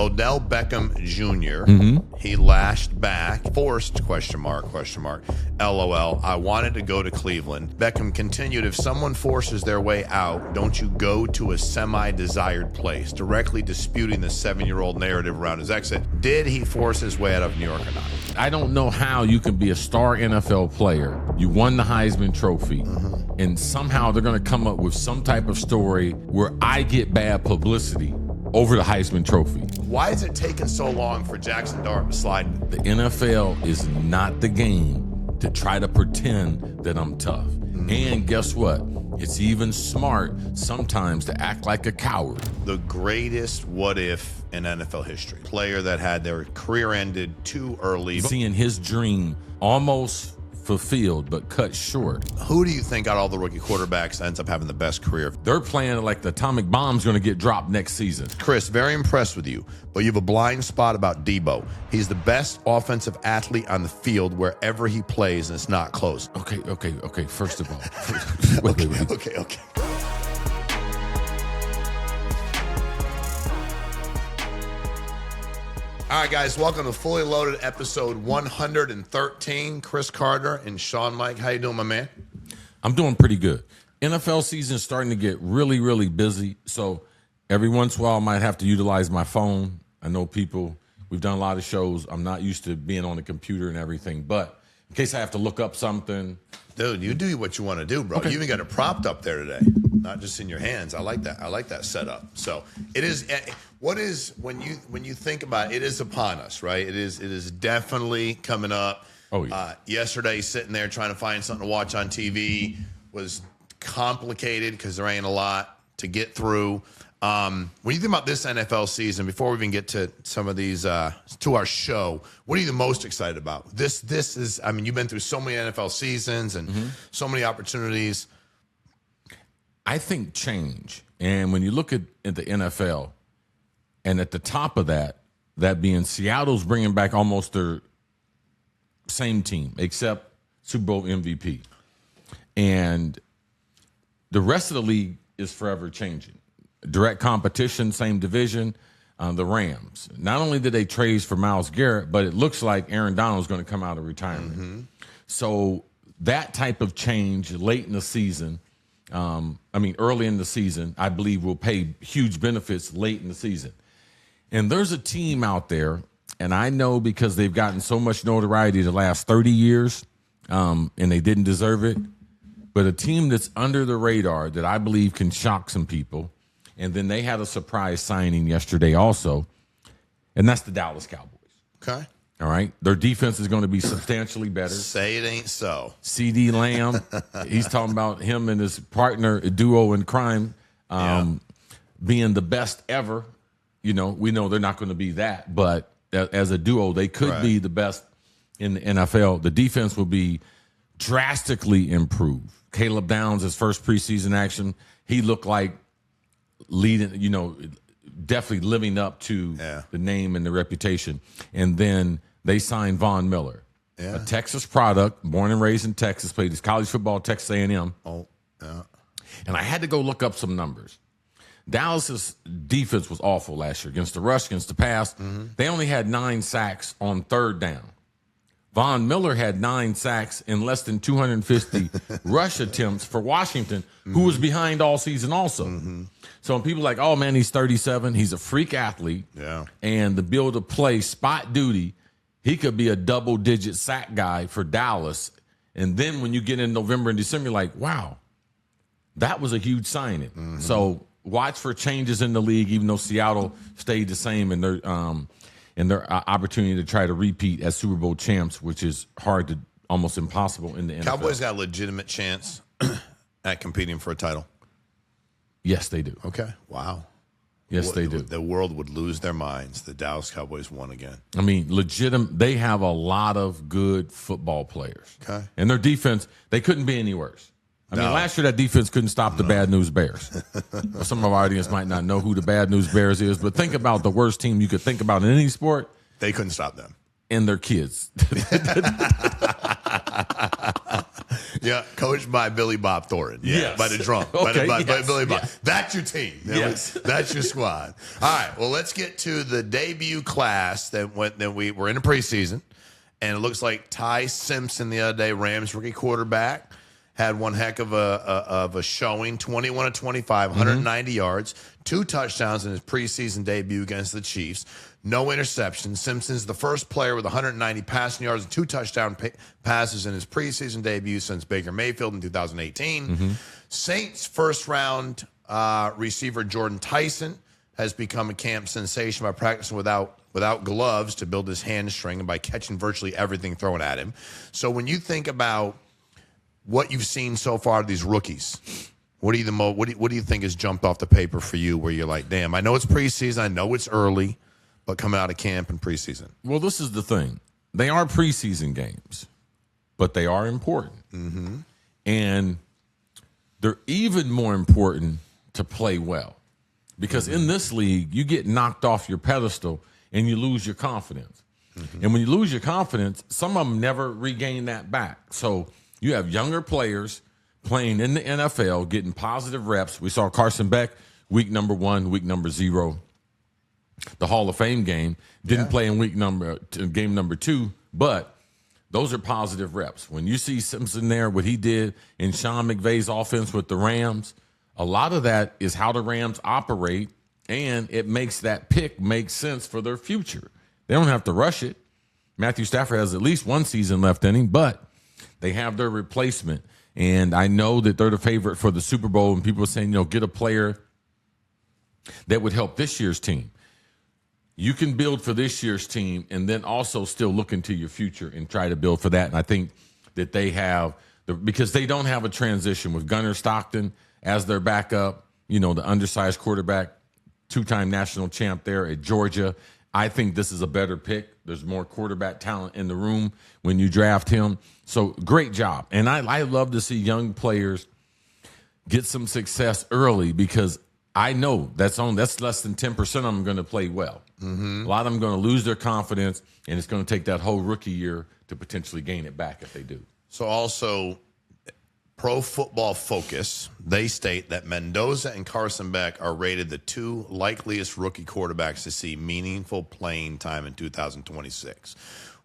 Odell Beckham Jr. He lashed back, forced, ? LOL. I wanted to go to Cleveland. Beckham continued, if someone forces their way out, don't you go to a semi-desired place, directly disputing the 7-year-old narrative around his exit. Did he force his way out of New York or not? I don't know how you can be a star NFL player. You won the Heisman Trophy, and somehow they're going to come up with some type of story where I get bad publicity over the Heisman Trophy. Why is it taking so long for Jackson Dart to slide? The NFL is not the game to try to pretend that I'm tough. And guess what? It's even smart sometimes to act like a coward. The greatest what if in NFL history. Player that had their career ended too early. Seeing his dream almost fulfilled but cut short. Who do you think out of all the rookie quarterbacks ends up having the best career? They're playing like the atomic bomb's going to get dropped next season. Cris, very impressed with you, but you have a blind spot about Debo. He's the best offensive athlete on the field wherever he plays, and it's not close. Okay. First of all, wait. Okay. All right, guys, welcome to Fully Loaded, episode 113. Cris Carter and Shawn Meaike. How you doing, my man? I'm doing pretty good. NFL season is starting to get really, really busy, so every once in a while I might have to utilize my phone. I know we've done a lot of shows. I'm not used to being on the computer and everything, but in case I have to look up something. Dude, you do what you want to do, bro. Okay. You even got it propped up there today, not just in your hands. I like that. I like that setup. So it is. What is when you think about it, it is upon us, right? It is definitely coming up. Oh yeah. Yesterday, sitting there trying to find something to watch on TV was complicated because there ain't a lot to get through. When you think about this NFL season, before we even get to some of these to our show, what are you the most excited about? This is, I mean, you've been through so many NFL seasons and so many opportunities. I think change. And when you look at the NFL, and at the top of that being Seattle's bringing back almost their same team, except Super Bowl MVP. And the rest of the league is forever changing. Direct competition, same division, the Rams. Not only did they trade for Myles Garrett, but it looks like Aaron Donald's going to come out of retirement. So that type of change late in the season, early in the season, I believe will pay huge benefits late in the season. And there's a team out there, and I know because they've gotten so much notoriety the last 30 years, and they didn't deserve it, but a team that's under the radar that I believe can shock some people. And then they had a surprise signing yesterday also, and that's the Dallas Cowboys. Okay. All right? Their defense is going to be substantially better. Say it ain't so. CD Lamb, he's talking about him and his partner, a duo in crime, being the best ever. You know, we know they're not going to be that, but as a duo, they could be the best in the NFL. The defense will be drastically improved. Caleb Downs, his first preseason action, he looked like definitely living up to the name and the reputation. And then they signed Von Miller, a Texas product, born and raised in Texas, played his college football at Texas A&M. Oh, yeah. And I had to go look up some numbers. Dallas's defense was awful last year against the rush, against the pass. They only had 9 sacks on third down. Von Miller had 9 sacks in less than 250 rush attempts for Washington, who was behind all season also. So when people are like, oh, man, he's 37, he's a freak athlete. Yeah. And to be able to play spot duty, he could be a double-digit sack guy for Dallas. And then when you get in November and December, you're like, wow, that was a huge signing. So watch for changes in the league, even though Seattle stayed the same in their opportunity to try to repeat as Super Bowl champs, which is hard to almost impossible in the NFL. Cowboys got a legitimate chance at competing for a title. Yes, they do. Okay. Wow. Yes, they do. The world would lose their minds. The Dallas Cowboys won again. I mean, legitimate. They have a lot of good football players. Okay. And their defense, they couldn't be any worse. I mean, last year that defense couldn't stop the Bad News Bears. Some of our audience might not know who the Bad News Bears is, but think about the worst team you could think about in any sport. They couldn't stop them. And their kids. Yeah, coached by Billy Bob Thornton. Yeah, Yes. by the drum. Okay, by yes, Billy Bob. yes. That's your team. Yes. That's your squad. All right, well, let's get to the debut class that we were in a preseason, and it looks like Ty Simpson the other day, Rams rookie quarterback, had one heck of a showing, 21 of 25, 190 yards, 2 touchdowns in his preseason debut against the Chiefs. No interceptions. Simpson's the first player with 190 passing yards and 2 touchdown passes in his preseason debut since Baker Mayfield in 2018. Saints first-round receiver Jordan Tyson has become a camp sensation by practicing without gloves to build his hamstring and by catching virtually everything thrown at him. So when you think about what you've seen so far of these rookies, what do you think has jumped off the paper for you where you're like, damn, I know it's preseason, I know it's early, but coming out of camp and preseason? Well, this is the thing. They are preseason games, but they are important. And they're even more important to play well. Because in this league, you get knocked off your pedestal and you lose your confidence. And when you lose your confidence, some of them never regain that back. So you have younger players playing in the NFL, getting positive reps. We saw Carson Beck week number 1, week number 0. The Hall of Fame game. Didn't play in game number 2, but those are positive reps. When you see Simpson there, what he did in Sean McVay's offense with the Rams, a lot of that is how the Rams operate, and it makes that pick make sense for their future. They don't have to rush it. Matthew Stafford has at least 1 season left in him, but they have their replacement. And I know that they're the favorite for the Super Bowl, and people are saying, get a player that would help this year's team. You can build for this year's team and then also still look into your future and try to build for that. And I think that they have, because they don't have a transition with Gunnar Stockton as their backup, the undersized quarterback, 2-time national champ there at Georgia. I think this is a better pick. There's more quarterback talent in the room when you draft him. So great job. And I love to see young players get some success early because I know that's less than 10% of them going to play well. A lot of them going to lose their confidence, and it's going to take that whole rookie year to potentially gain it back if they do. So also, Pro Football Focus, they state that Mendoza and Carson Beck are rated the 2 likeliest rookie quarterbacks to see meaningful playing time in 2026.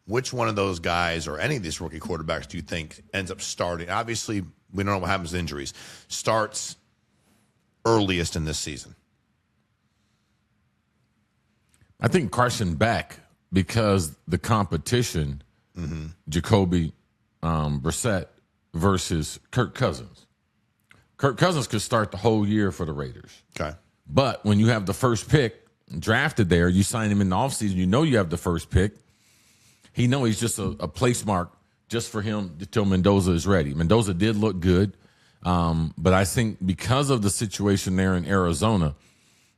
Which one of those guys or any of these rookie quarterbacks do you think ends up starting? Obviously, we don't know what happens to injuries. Starts earliest in this season. I think Carson Beck, because the competition, Jacoby Brissett versus Kirk Cousins. Kirk Cousins could start the whole year for the Raiders. Okay. But when you have the first pick drafted there, you sign him in the offseason, you have the first pick. He's just a place mark just for him until Mendoza is ready. Mendoza did look good, but I think because of the situation there in Arizona,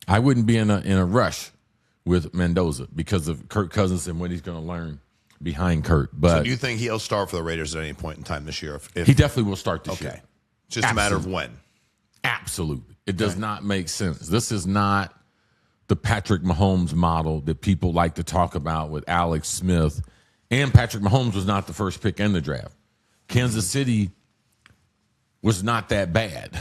I wouldn't be in a rush with Mendoza because of Kirk Cousins and what he's going to learn behind Kirk. But so do you think he'll start for the Raiders at any point in time this year? If he definitely will start this year. Okay. It's just a matter of when. Absolutely. It does not make sense. This is not the Patrick Mahomes model that people like to talk about with Alex Smith. And Patrick Mahomes was not the first pick in the draft. Kansas City was not that bad.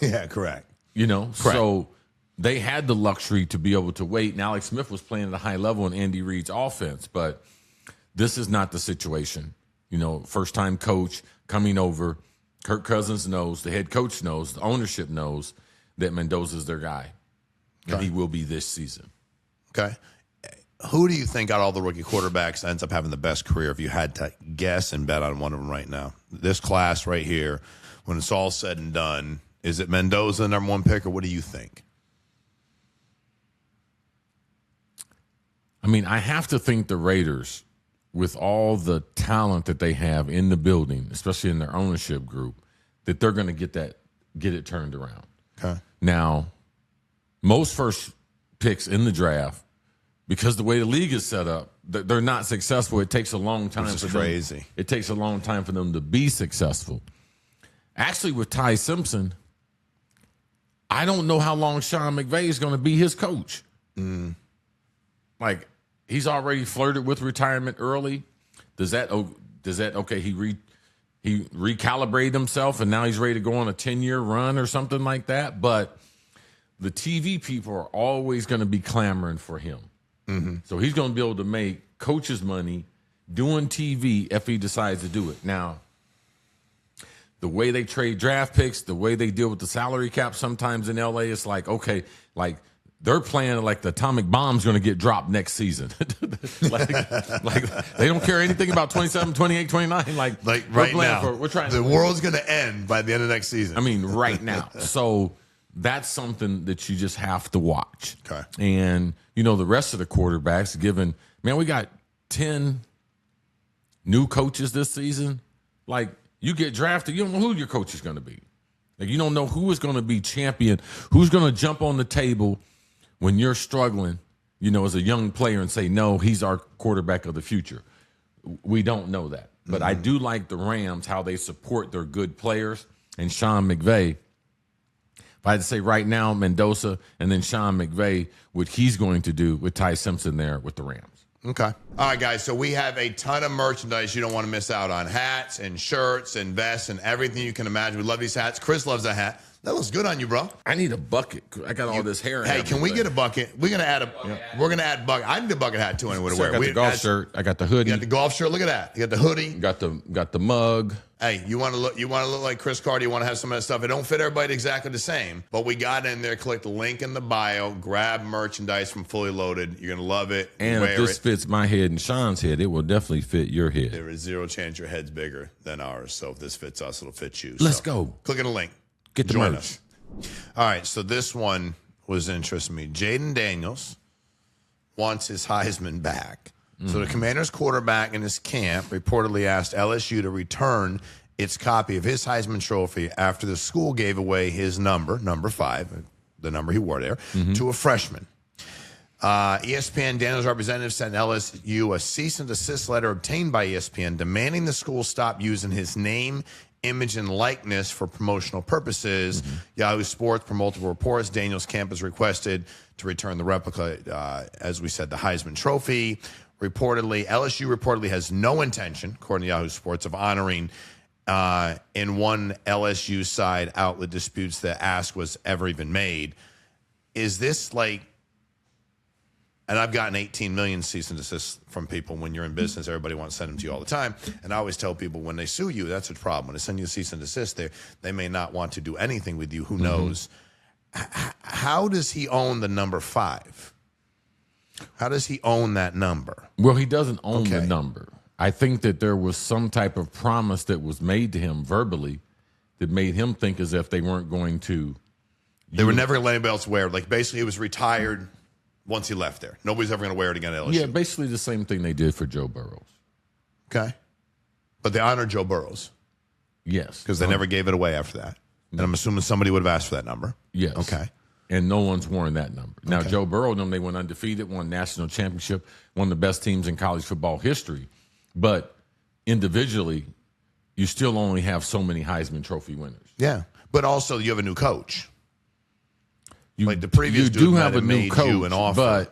Yeah, correct. Correct. So they had the luxury to be able to wait. And Alex Smith was playing at a high level in Andy Reid's offense. But this is not the situation. First-time coach coming over. Kirk Cousins knows, the head coach knows, the ownership knows that Mendoza's their guy. And he will be this season. Okay. Who do you think out of all the rookie quarterbacks ends up having the best career if you had to guess and bet on one of them right now? This class right here, when it's all said and done, is it Mendoza the number 1 pick, or what do you think? I have to think the Raiders, with all the talent that they have in the building, especially in their ownership group, that they're going to get it turned around. Okay. Now, most first picks in the draft, because the way the league is set up, they're not successful. It takes a long time for them. It takes a long time for them to be successful. Actually, with Ty Simpson, I don't know how long Sean McVay is going to be his coach. He's already flirted with retirement early. Does that okay? he recalibrated himself, and now he's ready to go on a 10-year run or something like that. But the TV people are always going to be clamoring for him. Mm-hmm. So he's going to be able to make coaches money doing TV if he decides to do it. Now, the way they trade draft picks, the way they deal with the salary cap sometimes in LA, it's like, okay, like they're playing like the atomic bomb's going to get dropped next season. like they don't care anything about 27, 28, 29. Like right now, we're trying. The world's going to end by the end of next season. I mean, right now. So that's something that you just have to watch. Okay. And, the rest of the quarterbacks, we got 10 new coaches this season. Like, you get drafted, you don't know who your coach is going to be. Like, you don't know who is going to be champion, who's going to jump on the table when you're struggling, as a young player and say, no, he's our quarterback of the future. We don't know that. But I do like the Rams, how they support their good players. And Sean McVay, if I had to say right now, Mendoza and then Sean McVay, what he's going to do with Ty Simpson there with the Rams. Okay. All right, guys. So we have a ton of merchandise you don't want to miss out on. Hats and shirts and vests and everything you can imagine. We love these hats. Chris loves a hat. That looks good on you, bro. I need a bucket. I got all this hair. Hey, can we get a bucket? We're gonna add We're gonna add bucket. I need a bucket hat too. Anyway to wear. I got the golf shirt. I got the hoodie. You got the golf shirt. Look at that. You got the hoodie. Got the mug. Hey, you want to look like Chris Carter. You want to have some of that stuff. It don't fit everybody exactly the same, but we got in there. Click the link in the bio. Grab merchandise from Fully Loaded. You're gonna love it. And if this fits my head and Sean's head, it will definitely fit your head. There is zero chance your head's bigger than ours. So if this fits us, it'll fit you. Let's go. Click on the link. Get the Join merch. us. All right, so this one was interesting to me. Jayden Daniels wants his Heisman back. So the Commanders quarterback in his camp reportedly asked LSU to return its copy of his Heisman trophy after the school gave away his number 5, the number he wore there, to a freshman. ESPN Daniels' representative sent LSU a cease and desist letter obtained by ESPN demanding the school stop using his name, image, and likeness for promotional purposes. Yahoo Sports, per multiple reports, Daniels' camp has requested to return the replica, as we said, the Heisman Trophy. LSU reportedly has no intention, according to Yahoo Sports, of honoring in one LSU side outlet disputes the ask was ever even made. Is this like, and I've gotten 18 million cease and desist from people. When you're in business, everybody wants to send them to you all the time. And I always tell people when they sue you, that's a problem. When they send you a cease and desist, they may not want to do anything with you. Who knows? How does he own the number 5? How does he own that number? Well, he doesn't own the number. I think that there was some type of promise that was made to him verbally that made him think as if they weren't going to. They were never going to let anybody else wear it. Like, basically, he was retired once he left there. Nobody's ever going to wear it again at LSU. Yeah, basically the same thing they did for Joe Burrows. Okay. But they honored Joe Burrows. Yes. Because they never gave it away after that. And I'm assuming somebody would have asked for that number. Yes. Okay. And no one's worn that number. Now, Joe Burrow, they went undefeated, won national championship, one of the best teams in college football history. But individually, you still only have so many Heisman Trophy winners. Yeah. But also, you have a new coach. Like the previous dude do have a new coach, you an offer.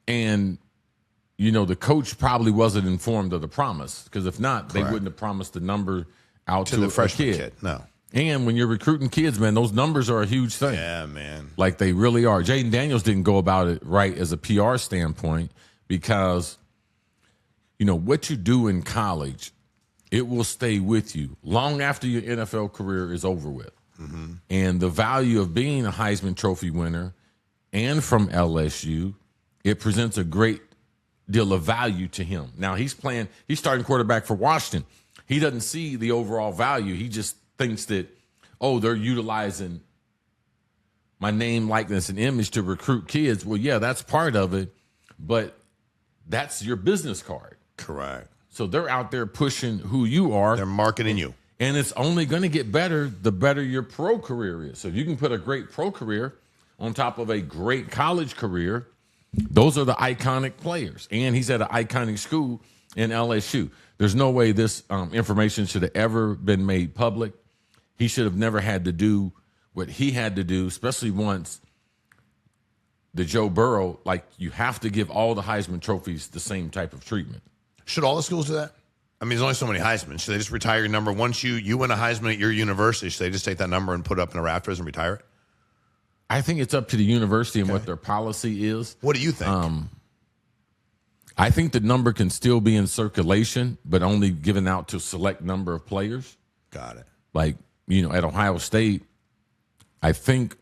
The coach probably wasn't informed of the promise, because if not, they wouldn't have promised the number out to the freshman kid. No. And when you're recruiting kids, man, those numbers are a huge thing. Yeah, man. Like they really are. Jayden Daniels didn't go about it right as a PR standpoint because, what you do in college, it will stay with you long after your NFL career is over with. And the value of being a Heisman Trophy winner and from LSU, it presents a great deal of value to him. Now, he's starting quarterback for Washington. He doesn't see the overall value. He just thinks that, they're utilizing my name, likeness, and image to recruit kids. Well, yeah, that's part of it, but that's your business card. Correct. So they're out there pushing who you are. They're marketing you. And it's only going to get better the better your pro career is. So if you can put a great pro career on top of a great college career, those are the iconic players. And he's at an iconic school in LSU. There's no way this information should have ever been made public. He should have never had to do what he had to do, especially once the Joe Burrow, like you have to give all the Heisman trophies the same type of treatment. Should all the schools do that? I mean, there's only so many Heisman. Should they just retire your number? Once you win a Heisman at your university, should they just take that number and put it up in the rafters and retire it? I think it's up to the university and what their policy is. What do you think? I think the number can still be in circulation, but only given out to a select number of players. Got it. Like, at Ohio State, I think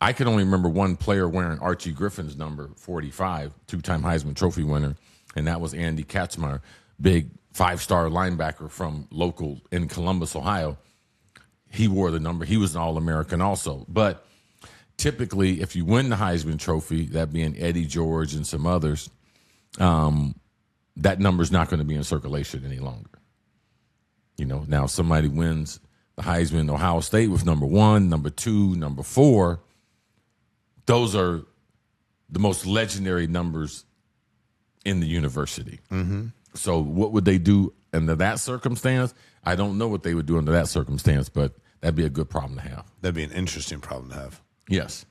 I can only remember one player wearing Archie Griffin's number, 45, two-time Heisman Trophy winner, and that was Andy Katzmeyer, big 5-star linebacker from local in Columbus, Ohio. He wore the number. He was an All-American also. But typically, if you win the Heisman Trophy, that being Eddie George and some others, that number's not going to be in circulation any longer. Now somebody wins the Heisman Ohio State with number 1, number 2, number 4. Those are the most legendary numbers in the university. Mm-hmm. So what would they do under that circumstance? I don't know what they would do under that circumstance, but that'd be a good problem to have. That'd be an interesting problem to have. Yes.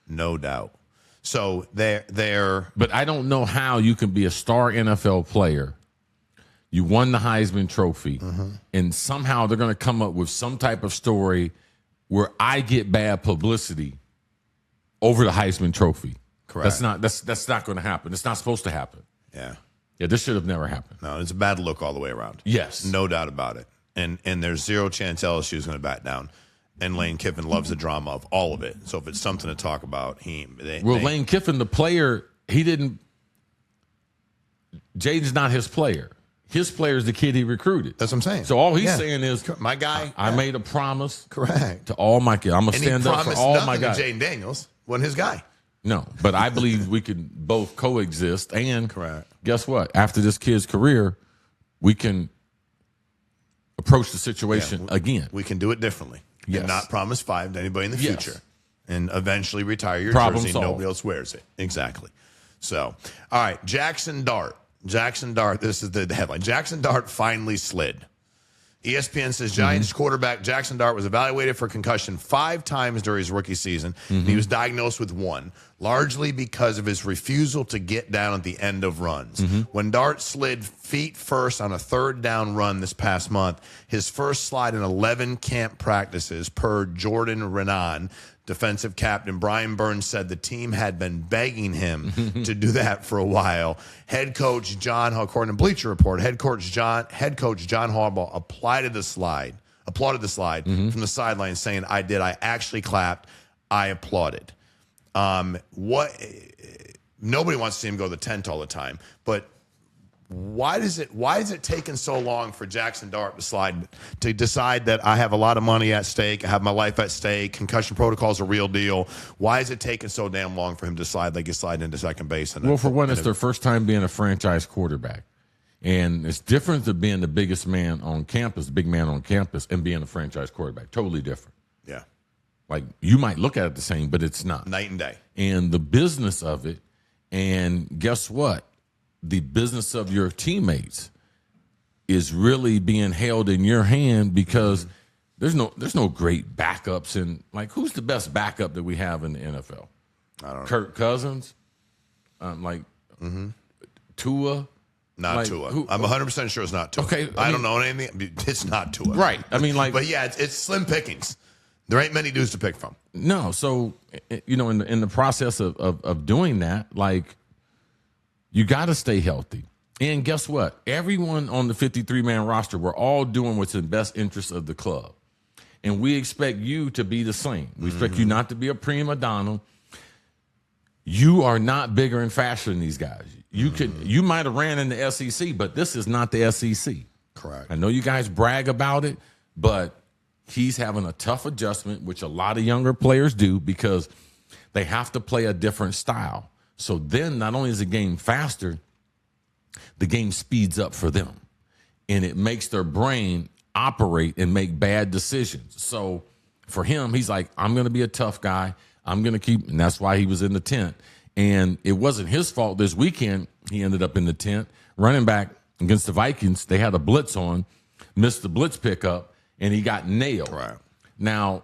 No doubt. So they're But I don't know how you can be a star NFL player. You won the Heisman Trophy, and somehow they're going to come up with some type of story where I get bad publicity over the Heisman Trophy. Correct. That's not going to happen. It's not supposed to happen. Yeah. Yeah, this should have never happened. No, it's a bad look all the way around. Yes. No doubt about it. And there's zero chance LSU is going to back down. And Lane Kiffin loves the drama of all of it. So if it's something to talk about, Lane Kiffin, the player, Jayden's not his player. His player is the kid he recruited. That's what I'm saying. So all he's saying is, my guy. I made a promise. Correct. To all my kids. I'm going to stand up for all my guys. Jayden Daniels wasn't his guy. No, but I believe we can both coexist. And correct. Guess what? After this kid's career, we can approach the situation again. We can do it differently. Yes. And not promise 5 to anybody in the future. And eventually retire your Problem jersey. solved. Nobody else wears it. Exactly. So, all right, Jackson Dart, this is the headline. Jackson Dart finally slid. ESPN says Giants quarterback Jackson Dart was evaluated for concussion 5 times during his rookie season. And he was diagnosed with 1, largely because of his refusal to get down at the end of runs. When Dart slid feet first on a 3rd down run this past month, his first slide in 11 camp practices, per Jordan Renan, defensive captain Brian Burns said the team had been begging him to do that for a while. Head coach John, according to Bleacher Report, head coach John Harbaugh applauded the slide from the sideline, saying, "I did. I actually clapped. I applauded." Nobody wants to see him go to the tent all the time, but why is it taking so long for Jackson Dart to decide that I have a lot of money at stake, I have my life at stake, concussion protocol is a real deal? Why is it taking so damn long for him to slide like he's sliding into second base? Well, for one, it's their first time being a franchise quarterback. And it's different than being the biggest man on campus, the big man on campus, and being a franchise quarterback. Totally different. Yeah. Like, you might look at it the same, but it's not. Night and day. And the business of it, and guess what? The business of your teammates is really being held in your hand, because there's no great backups. And, like, who's the best backup that we have in the NFL? I don't know. Kirk Cousins? Tua? Not Tua. I'm 100% sure it's not Tua. Okay, I don't know anything. It's not Tua. Right. I mean, like. But yeah, it's slim pickings. There ain't many dudes to pick from. No. So, in the process of doing that, like, you got to stay healthy. And guess what? Everyone on the 53-man roster, we're all doing what's in the best interest of the club. And we expect you to be the same. We expect you not to be a prima donna. You are not bigger and faster than these guys. You might have ran in the SEC, but this is not the SEC. Correct. I know you guys brag about it, but he's having a tough adjustment, which a lot of younger players do, because they have to play a different style. So then not only is the game faster, the game speeds up for them. And it makes their brain operate and make bad decisions. So for him, he's like, I'm going to be a tough guy. I'm going to keep, and that's why he was in the tent. And it wasn't his fault this weekend. He ended up in the tent. Running back against the Vikings, they had a blitz on, missed the blitz pickup, and he got nailed. Right. Now,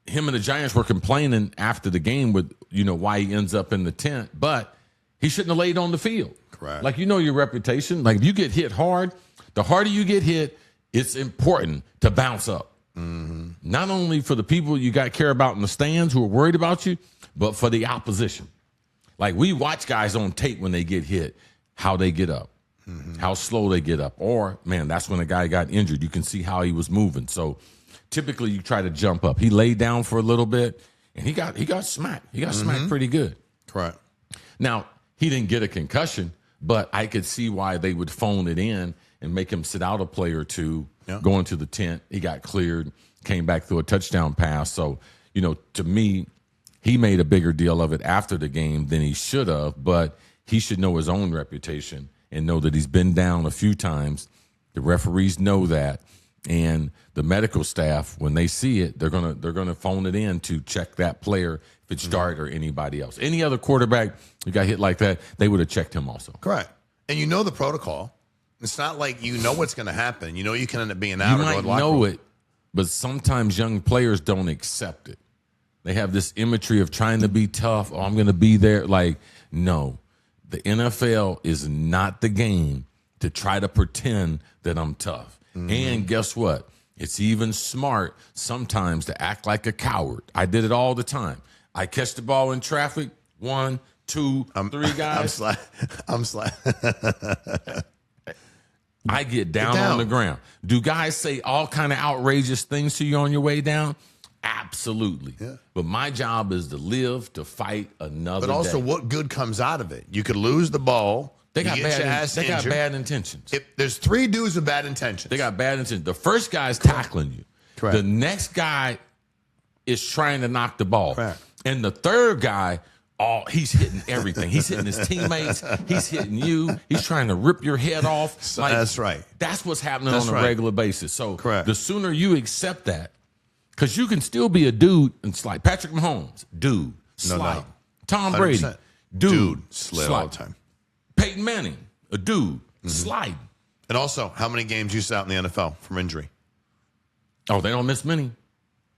him and the Giants were complaining after the game with, why he ends up in the tent, but he shouldn't have laid on the field. Correct. Like, you know your reputation. Like, if you get hit hard, the harder you get hit, it's important to bounce up. Mm-hmm. Not only for the people you got care about in the stands who are worried about you, but for the opposition. Like, we watch guys on tape when they get hit, how they get up, how slow they get up. Or, man, that's when a guy got injured. You can see how he was moving. So typically you try to jump up. He laid down for a little bit, and he got smacked. He got smacked pretty good. Correct. Now, he didn't get a concussion, but I could see why they would phone it in and make him sit out a play or two, go into the tent. He got cleared, came back through a touchdown pass. So, you know, to me, he made a bigger deal of it after the game than he should have, but he should know his own reputation and know that he's been down a few times. The referees know that, and the medical staff, when they see it, they're gonna phone it in to check that player if it's Dart or anybody else. Any other quarterback who got hit like that, they would have checked him also. Correct. And you know the protocol. It's not like you know what's going to happen. You know you can end up being out. You might know it, but sometimes young players don't accept it. They have this imagery of trying to be tough. Oh, I'm going to be there. Like, no. The NFL is not the game to try to pretend that I'm tough. And guess what? It's even smart sometimes to act like a coward. I did it all the time. I catch the ball in traffic. 1, 2, 3 guys. I'm slide. I get down on the ground. Do guys say all kind of outrageous things to you on your way down? Absolutely. Yeah. But my job is to live to fight another But also, day. what good comes out of it? You could lose the ball. They got bad intentions. There's 3 dudes with bad intentions. They got bad intentions. The first guy's tackling you. Correct. The next guy is trying to knock the ball. Correct. And the third guy, he's hitting everything. He's hitting his teammates. He's hitting you. He's trying to rip your head off. So that's right. That's what's happening on a regular basis. So correct. The sooner you accept that, because you can still be a dude and slide. Patrick Mahomes, dude, slide. No. Tom Brady, dude, slide all the time. Peyton Manning, a dude, sliding. And also, how many games you sit out in the NFL from injury? Oh, they don't miss many.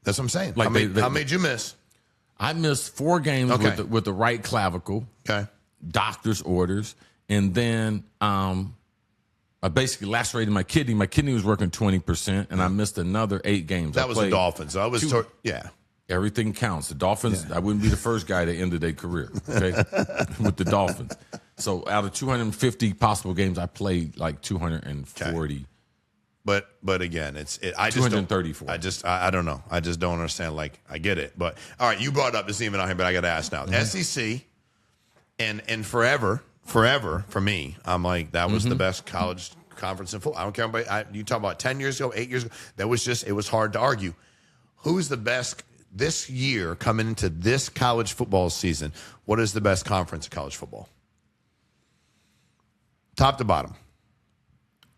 That's what I'm saying. Like how many did you miss? I missed 4 games with the right clavicle. Okay. Doctor's orders. And then I basically lacerated my kidney. My kidney was working 20%, and I missed another 8 games. That was the Dolphins. I was Everything counts. The Dolphins, I wouldn't be the first guy to end their career, okay, with the Dolphins. So out of 250 possible games, I played like 240. Okay. But again, I just 234. I don't know. I just don't understand. Like, I get it, but all right, you brought up this even on here, but I got to ask now. SEC and forever for me, I'm like that was the best college conference in football. I don't care about you talk about 10 years ago, 8 years ago. That was just it was hard to argue. Who's the best this year coming into this college football season? What is the best conference of college football? Top to bottom.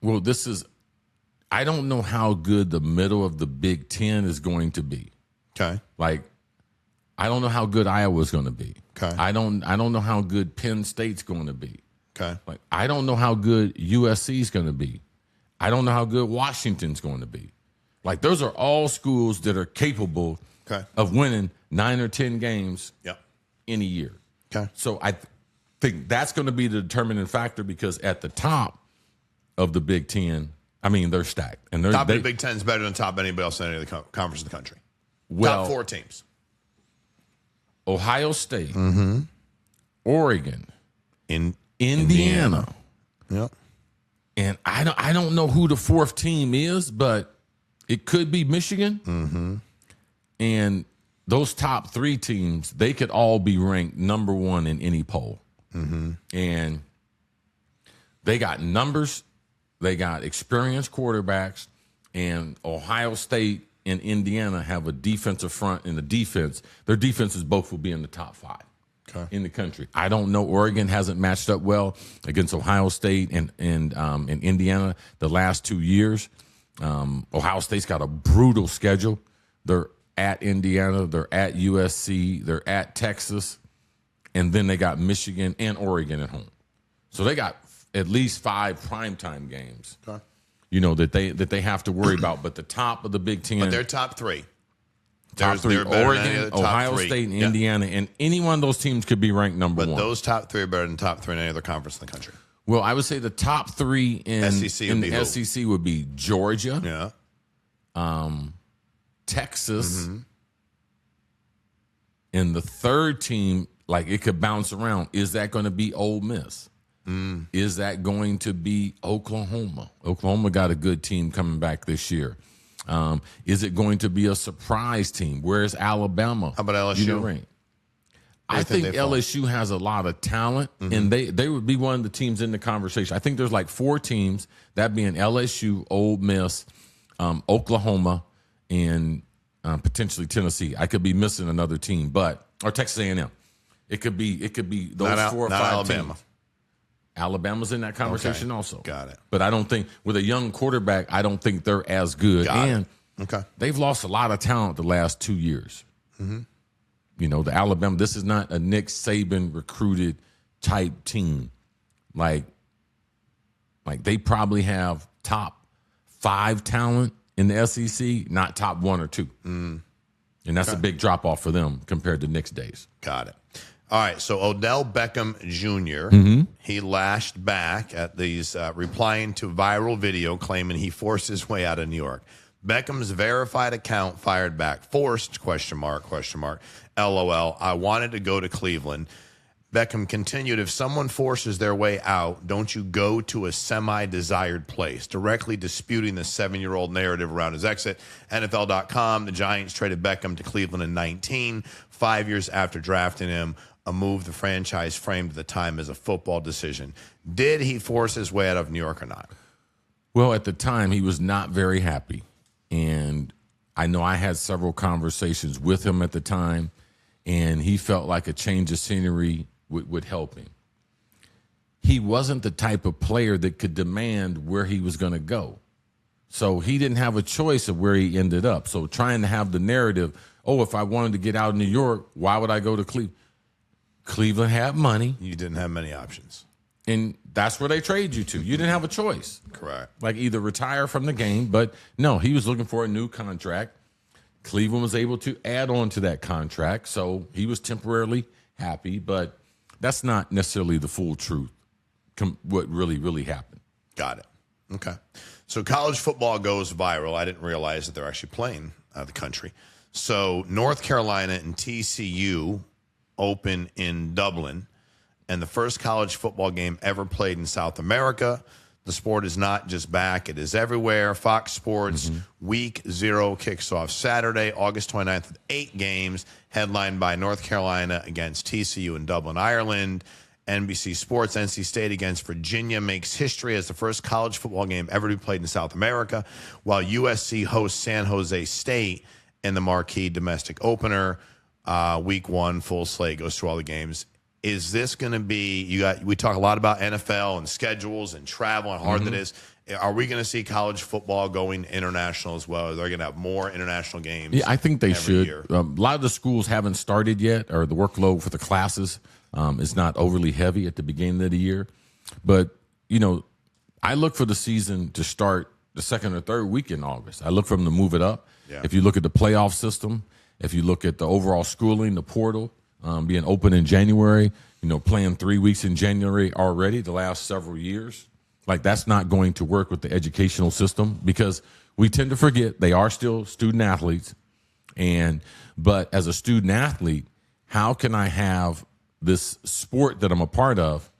Well, I don't know how good the middle of the Big Ten is going to be. Okay. Like, I don't know how good Iowa's going to be. Okay. I don't know how good Penn State's going to be. Okay. Like, I don't know how good USC's going to be. I don't know how good Washington's going to be. Like, those are all schools that are capable of winning 9 or 10 games in a year. Okay. So I think that's going to be the determining factor because at the top of the Big Ten, I mean, they're stacked. And top of the Big Ten is better than top of anybody else in any of the conference in the country. Well, top 4 teams. Ohio State, Oregon, Indiana. Yep. And I don't know who the 4th team is, but it could be Michigan. And those top 3 teams, they could all be ranked number 1 in any poll. And they got numbers. They got experienced quarterbacks. And Ohio State and Indiana have a defensive front and a defense. Their defenses both will be in the top 5 in the country. I don't know. Oregon hasn't matched up well against Ohio State and Indiana the last 2 years. Ohio State's got a brutal schedule. They're at Indiana, they're at USC, they're at Texas, and then they got Michigan and Oregon at home. So they got at least 5 primetime games, that they have to worry about. But the top of the Big Ten, but they're top 3. Top 3: Oregon, Ohio State, and Indiana, and any one of those teams could be ranked number 1. But those top 3 are better than top 3 in any other conference in the country. Well, I would say the top three in SEC in would the be who? SEC would be Georgia, Yeah. Texas, and the third team, like it could bounce around. Is that going to be Ole Miss? Is that going to be Oklahoma? Oklahoma got a good team coming back this year. Is it going to be a surprise team? Where's Alabama? How about LSU? Ranked? I think LSU has a lot of talent, and they would be one of the teams in the conversation. I think there's like 4 teams, that being LSU, Ole Miss, Oklahoma, and potentially Tennessee. I could be missing another team, or Texas A&M. It could be those 4 or 5 Alabama. teams. Alabama's in that conversation also. Got it. But I don't think, with a young quarterback, I don't think they're as good. They've lost a lot of talent the last 2 years. The Alabama, this is not a Nick Saban recruited type team. Like they probably have top 5 talent in the SEC, not top 1 or 2. And that's a big drop off for them compared to Nick's days. Got it. All right, so Odell Beckham Jr., he lashed back at these replying to viral video claiming he forced his way out of New York. Beckham's verified account fired back, forced, ? LOL, I wanted to go to Cleveland. Beckham continued, if someone forces their way out, don't you go to a semi-desired place, directly disputing the 7-year-old narrative around his exit. NFL.com, the Giants traded Beckham to Cleveland in 2019, 5 years after drafting him, a move the franchise framed at the time as a football decision. Did he force his way out of New York or not? Well, at the time, he was not very happy. And I know I had several conversations with him at the time, and he felt like a change of scenery would help him. He wasn't the type of player that could demand where he was going to go. So he didn't have a choice of where he ended up. So trying to have the narrative, if I wanted to get out of New York, why would I go to Cleveland? Cleveland had money. You didn't have many options. And that's where they trade you to. You didn't have a choice. Correct. Like either retire from the game, but no, he was looking for a new contract. Cleveland was able to add on to that contract, so he was temporarily happy, but that's not necessarily the full truth, what really happened. Got it. Okay. So college football goes viral. I didn't realize that they're actually playing out of the country. So North Carolina and TCU open in Dublin, and the first college football game ever played in South America. The sport is not just back, it is everywhere. Fox Sports Week 0 kicks off Saturday, August 29th with 8 games, headlined by North Carolina against TCU in Dublin, Ireland. NBC Sports, NC State against Virginia makes history as the first college football game ever to be played in South America, while USC hosts San Jose State in the marquee domestic opener. Week 1, full slate, goes through all the games. Is this going to be, we talk a lot about NFL and schedules and travel and how hard that is. Are we going to see college football going international as well? Are they going to have more international games? Yeah, I think they should. Year? A lot of the schools haven't started yet, or the workload for the classes is not overly heavy at the beginning of the year. But, I look for the season to start the second or third week in August. I look for them to move it up. Yeah. If you look at the playoff system, if you look at the overall schooling, the portal, being open in January, playing 3 weeks in January already the last several years, like that's not going to work with the educational system because we tend to forget they are still student athletes. But as a student athlete, how can I have this sport that I'm a part of,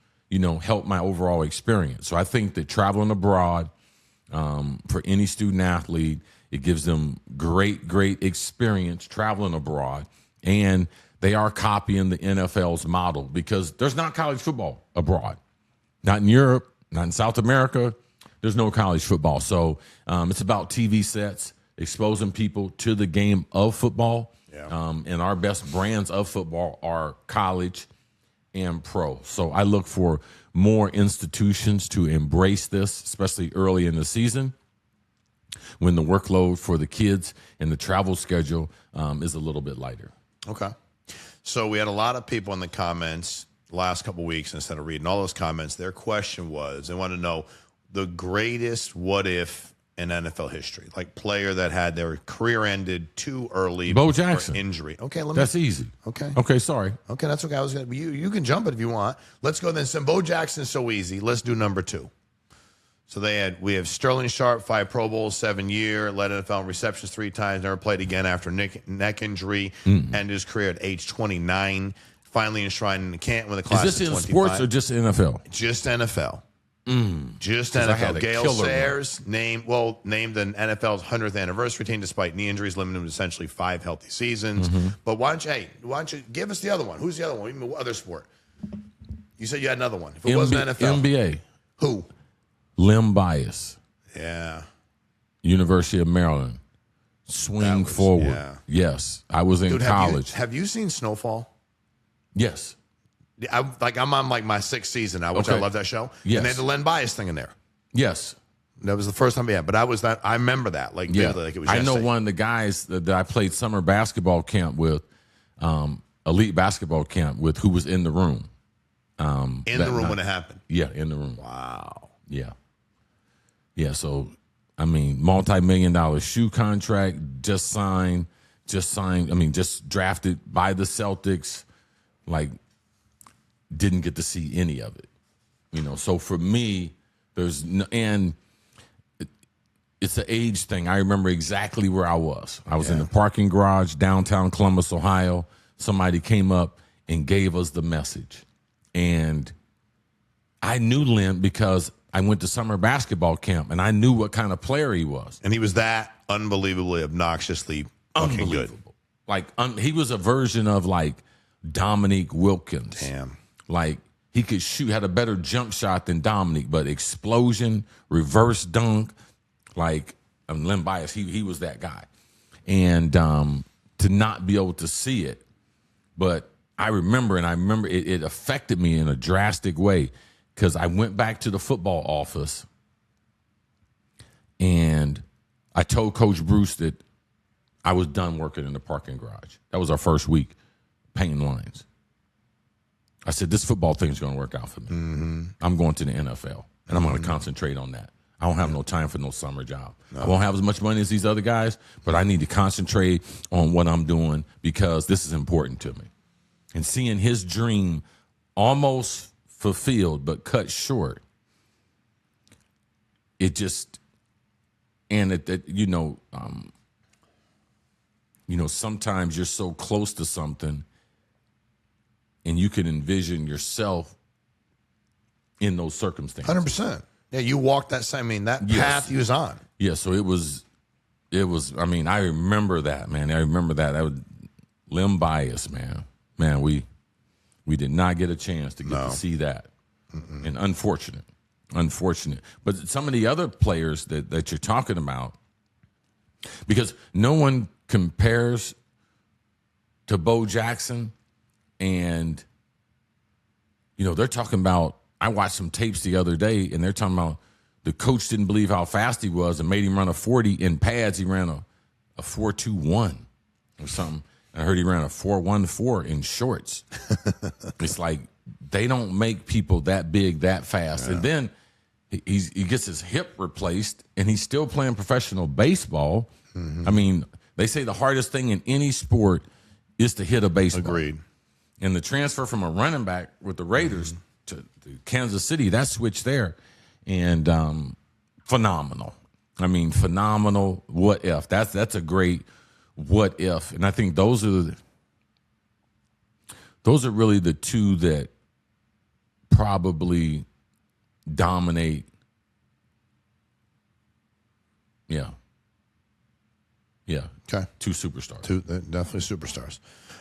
help my overall experience? So I think that traveling abroad for any student athlete, it gives them great experience traveling abroad. And they are copying the NFL's model because there's not college football abroad. Not in Europe, not in South America. There's no college football. So it's about TV sets, exposing people to the game of football. Yeah. And our best brands of football are college and pro. So I look for more institutions to embrace this, especially early in the season when the workload for the kids and the travel schedule is a little bit lighter. Okay. So we had a lot of people in the comments the last couple of weeks. Instead of reading all those comments, their question was, they want to know the greatest what if in NFL history? Like player that had their career ended too early. Bo Jackson. For injury. Okay, That's easy. Okay. Okay, sorry. Okay, that's okay. I was gonna. You can jump it if you want. Let's go then. Since Bo Jackson is so easy, let's do number 2. So we have Sterling Sharp, 5 Pro Bowls, 7-year, led NFL in receptions 3 times, never played again after neck injury, ended his career at age 29. Finally enshrined in the Canton with a class Is this of in 25. sports or just NFL? Just NFL. Just 'Cause I had NFL. a Gale killer Sayers named the NFL's 100th anniversary team despite knee injuries, limited to essentially 5 healthy seasons. But why don't you give us the other one? Who's the other one? Even other sport. You said you had another one. If it wasn't NFL, NBA. who? Limb Bias. Yeah. University of Maryland. Swing forward. yeah. Yes. I was in college. Have you seen Snowfall? Yes. I'm on like my 6th season now, which I Okay. love that show. Yes. And they had the Len Bias thing in there. Yes. That was the first time, but I remember that like Yeah. vividly, like it was I know yesterday. one of the guys that I played summer basketball camp with, elite basketball camp with, who was in the room. in the room when it happened. Yeah, in the room. Wow. Yeah. Yeah, so, I mean, multi-million-dollar shoe contract, just drafted by the Celtics, like, didn't get to see any of it. So for me, it's an age thing. I remember exactly where I was. I was in the parking garage, downtown Columbus, Ohio. Somebody came up and gave us the message. And I knew Lynn because I went to summer basketball camp, and I knew what kind of player he was. And he was that unbelievably, obnoxiously fucking good. Like, he was a version of, like, Dominique Wilkins. Damn. Like, he could shoot, had a better jump shot than Dominique, but explosion, reverse dunk, like, Len Bias, he was that guy. And to not be able to see it, but I remember it affected me in a drastic way, because I went back to the football office and I told Coach Bruce that I was done working in the parking garage. That was our first week, painting lines. I said, this football thing's going to work out for me. I'm going to the NFL, and I'm going to concentrate on that. I don't have no time for no summer job. I won't have as much money as these other guys, but I need to concentrate on what I'm doing because this is important to me. And seeing his dream almost fulfilled but cut short, it just, and sometimes you're so close to something and you can envision yourself in those circumstances. 100%. Yeah, you walked that same, path he was on. Yeah, so it was, I remember that, man. I remember that. That was Limb Bias, man. Man, we did not get a chance to get to see that. And unfortunate. But some of the other players that you're talking about, because no one compares to Bo Jackson, and, they're talking about, I watched some tapes the other day, and they're talking about the coach didn't believe how fast he was and made him run a 40 in pads. He ran a 4.21 or something. And I heard he ran a 4.14 in shorts. It's like they don't make people that big that fast. Yeah. And then he gets his hip replaced, and he's still playing professional baseball. I mean, they say the hardest thing in any sport is to hit a baseball. Agreed. And the transfer from a running back with the Raiders to Kansas City, that switch there, and phenomenal. I mean, phenomenal. What if? That's a great what if. And I think those are really the two that probably dominate. Yeah. Okay. Two superstars. Definitely superstars.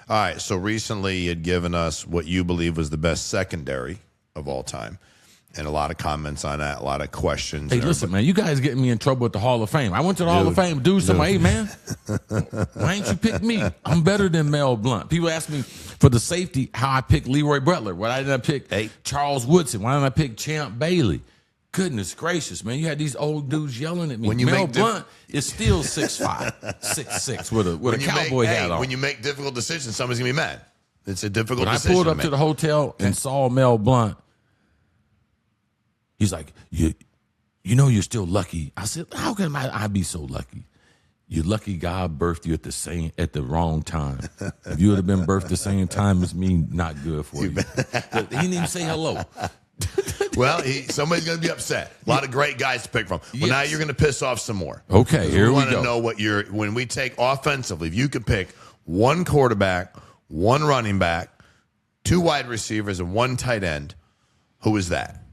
All right, so recently you had given us what you believe was the best secondary of all time, and a lot of comments on that, a lot of questions. Hey, listen, man, you guys getting me in trouble with the Hall of Fame. I went to the Hall of Fame. Dude, somebody, hey, man, why ain't you pick me? I'm better than Mel Blount. People ask me for the safety how I picked Leroy Butler. Why didn't I pick Charles Woodson? Why didn't I pick Champ Bailey? Goodness gracious, man. You had these old dudes yelling at me. When Mel Blount is still 6'5", 6'6", with a cowboy hat on. When you make difficult decisions, somebody's going to be mad. It's a difficult decision. When I pulled up to the hotel and saw Mel Blount, he's like, you you know you're still lucky. I said, how can I be so lucky? You're lucky God birthed you at the wrong time. If you would have been birthed the same time as me, not good for you. He didn't even say hello. Well, somebody's going to be upset. A lot of great guys to pick from. Well, now you're going to piss off some more. Okay, here we want go. to know what when we take offensively, if you could pick one quarterback, one running back, 2 wide receivers, and 1 tight end, who is that?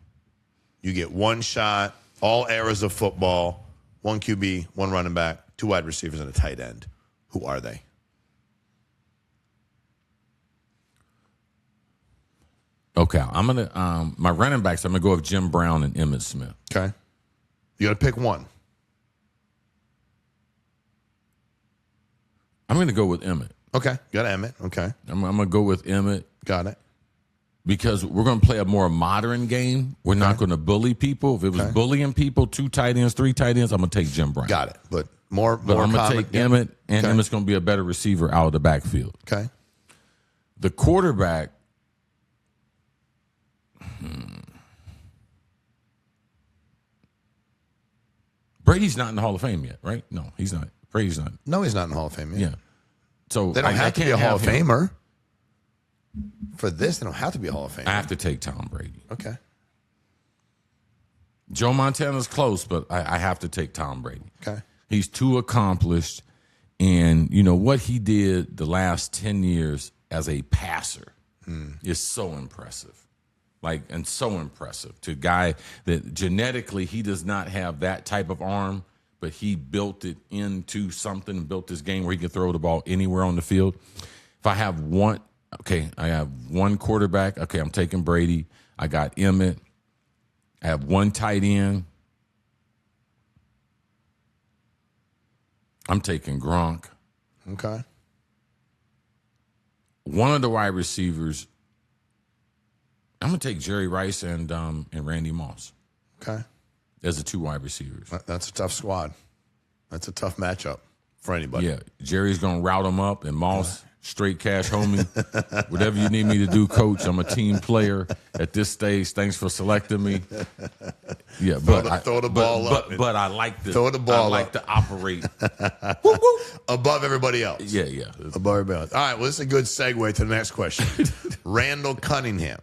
You get 1 shot, all eras of football, 1 QB, 1 running back, 2 wide receivers, and a tight end. Who are they? Okay, I'm gonna my running backs. I'm gonna go with Jim Brown and Emmitt Smith. Okay, you got to pick one. I'm gonna go with Emmitt. Okay, got Emmitt. Okay, I'm gonna go with Emmitt. Got it. Because we're gonna play a more modern game. We're not gonna bully people. If it was bullying people, 2 tight ends, 3 tight ends, I'm gonna take Jim Brown. Got it. But more I'm gonna take Emmitt, and Okay. Emmitt's gonna be a better receiver out of the backfield. Okay. The quarterback. Brady's not in the Hall of Fame yet, right? No, he's not. Brady's not. No, he's not in the Hall of Fame yet. Yeah. So They don't have to be a Hall of him. Famer. For this, they don't have to be a Hall of Famer. I have to take Tom Brady. Okay. Joe Montana's close, but I have to take Tom Brady. Okay. He's too accomplished. And, you know, what he did the last 10 years as a passer is so impressive. And so impressive to a guy that genetically he does not have that type of arm, but he built it into something, built this game where he can throw the ball anywhere on the field. If I have one, I have 1 quarterback. Okay, I'm taking Brady. I got Emmitt. I have 1 tight end. I'm taking Gronk. Okay. One of the wide receivers, I'm going to take Jerry Rice and Randy Moss Okay. as the 2 wide receivers. That's a tough squad. That's a tough matchup for anybody. Yeah, Jerry's going to route them up, and Moss, straight cash homie. Whatever you need me to do, coach. I'm a team player at this stage. Thanks for selecting me. Yeah, throw the ball up. But I like to Throw the ball I like up. to operate Above everybody else. Yeah. Above everybody else. All right, well, this is a good segue to the next question. Randall Cunningham.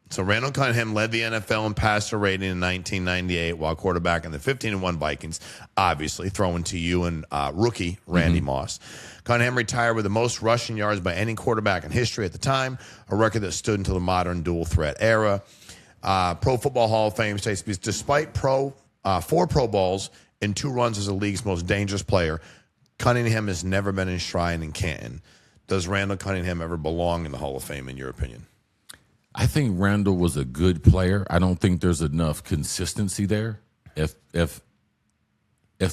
So Randall Cunningham led the NFL in passer rating in 1998 while quarterbacking the 15-1 Vikings, obviously throwing to you and rookie Randy Moss. Cunningham retired with the most rushing yards by any quarterback in history at the time, a record that stood until the modern dual-threat era. Pro Football Hall of Fame states, despite 4 Pro Bowls and 2 runs as the league's most dangerous player, Cunningham has never been enshrined in Canton. Does Randall Cunningham ever belong in the Hall of Fame, in your opinion? I think Randall was a good player. I don't think there's enough consistency there. If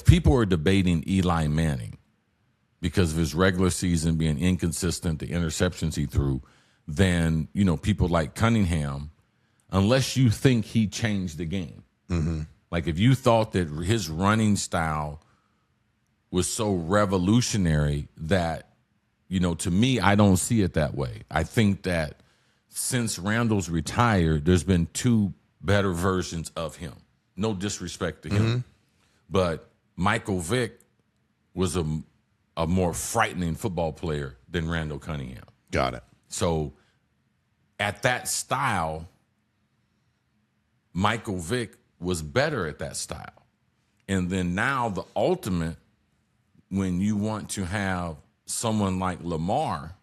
people are debating Eli Manning because of his regular season being inconsistent, the interceptions he threw, then, you know, people like Cunningham, unless you think he changed the game. Mm-hmm. Like if you thought that his running style was so revolutionary that, you know, to me, I don't see it that way. I think that since Randall's retired, there's been 2 better versions of him. No disrespect to him. But Michael Vick was a more frightening football player than Randall Cunningham. Got it. So at that style, Michael Vick was better at that style. And then now the ultimate, when you want to have someone like Lamar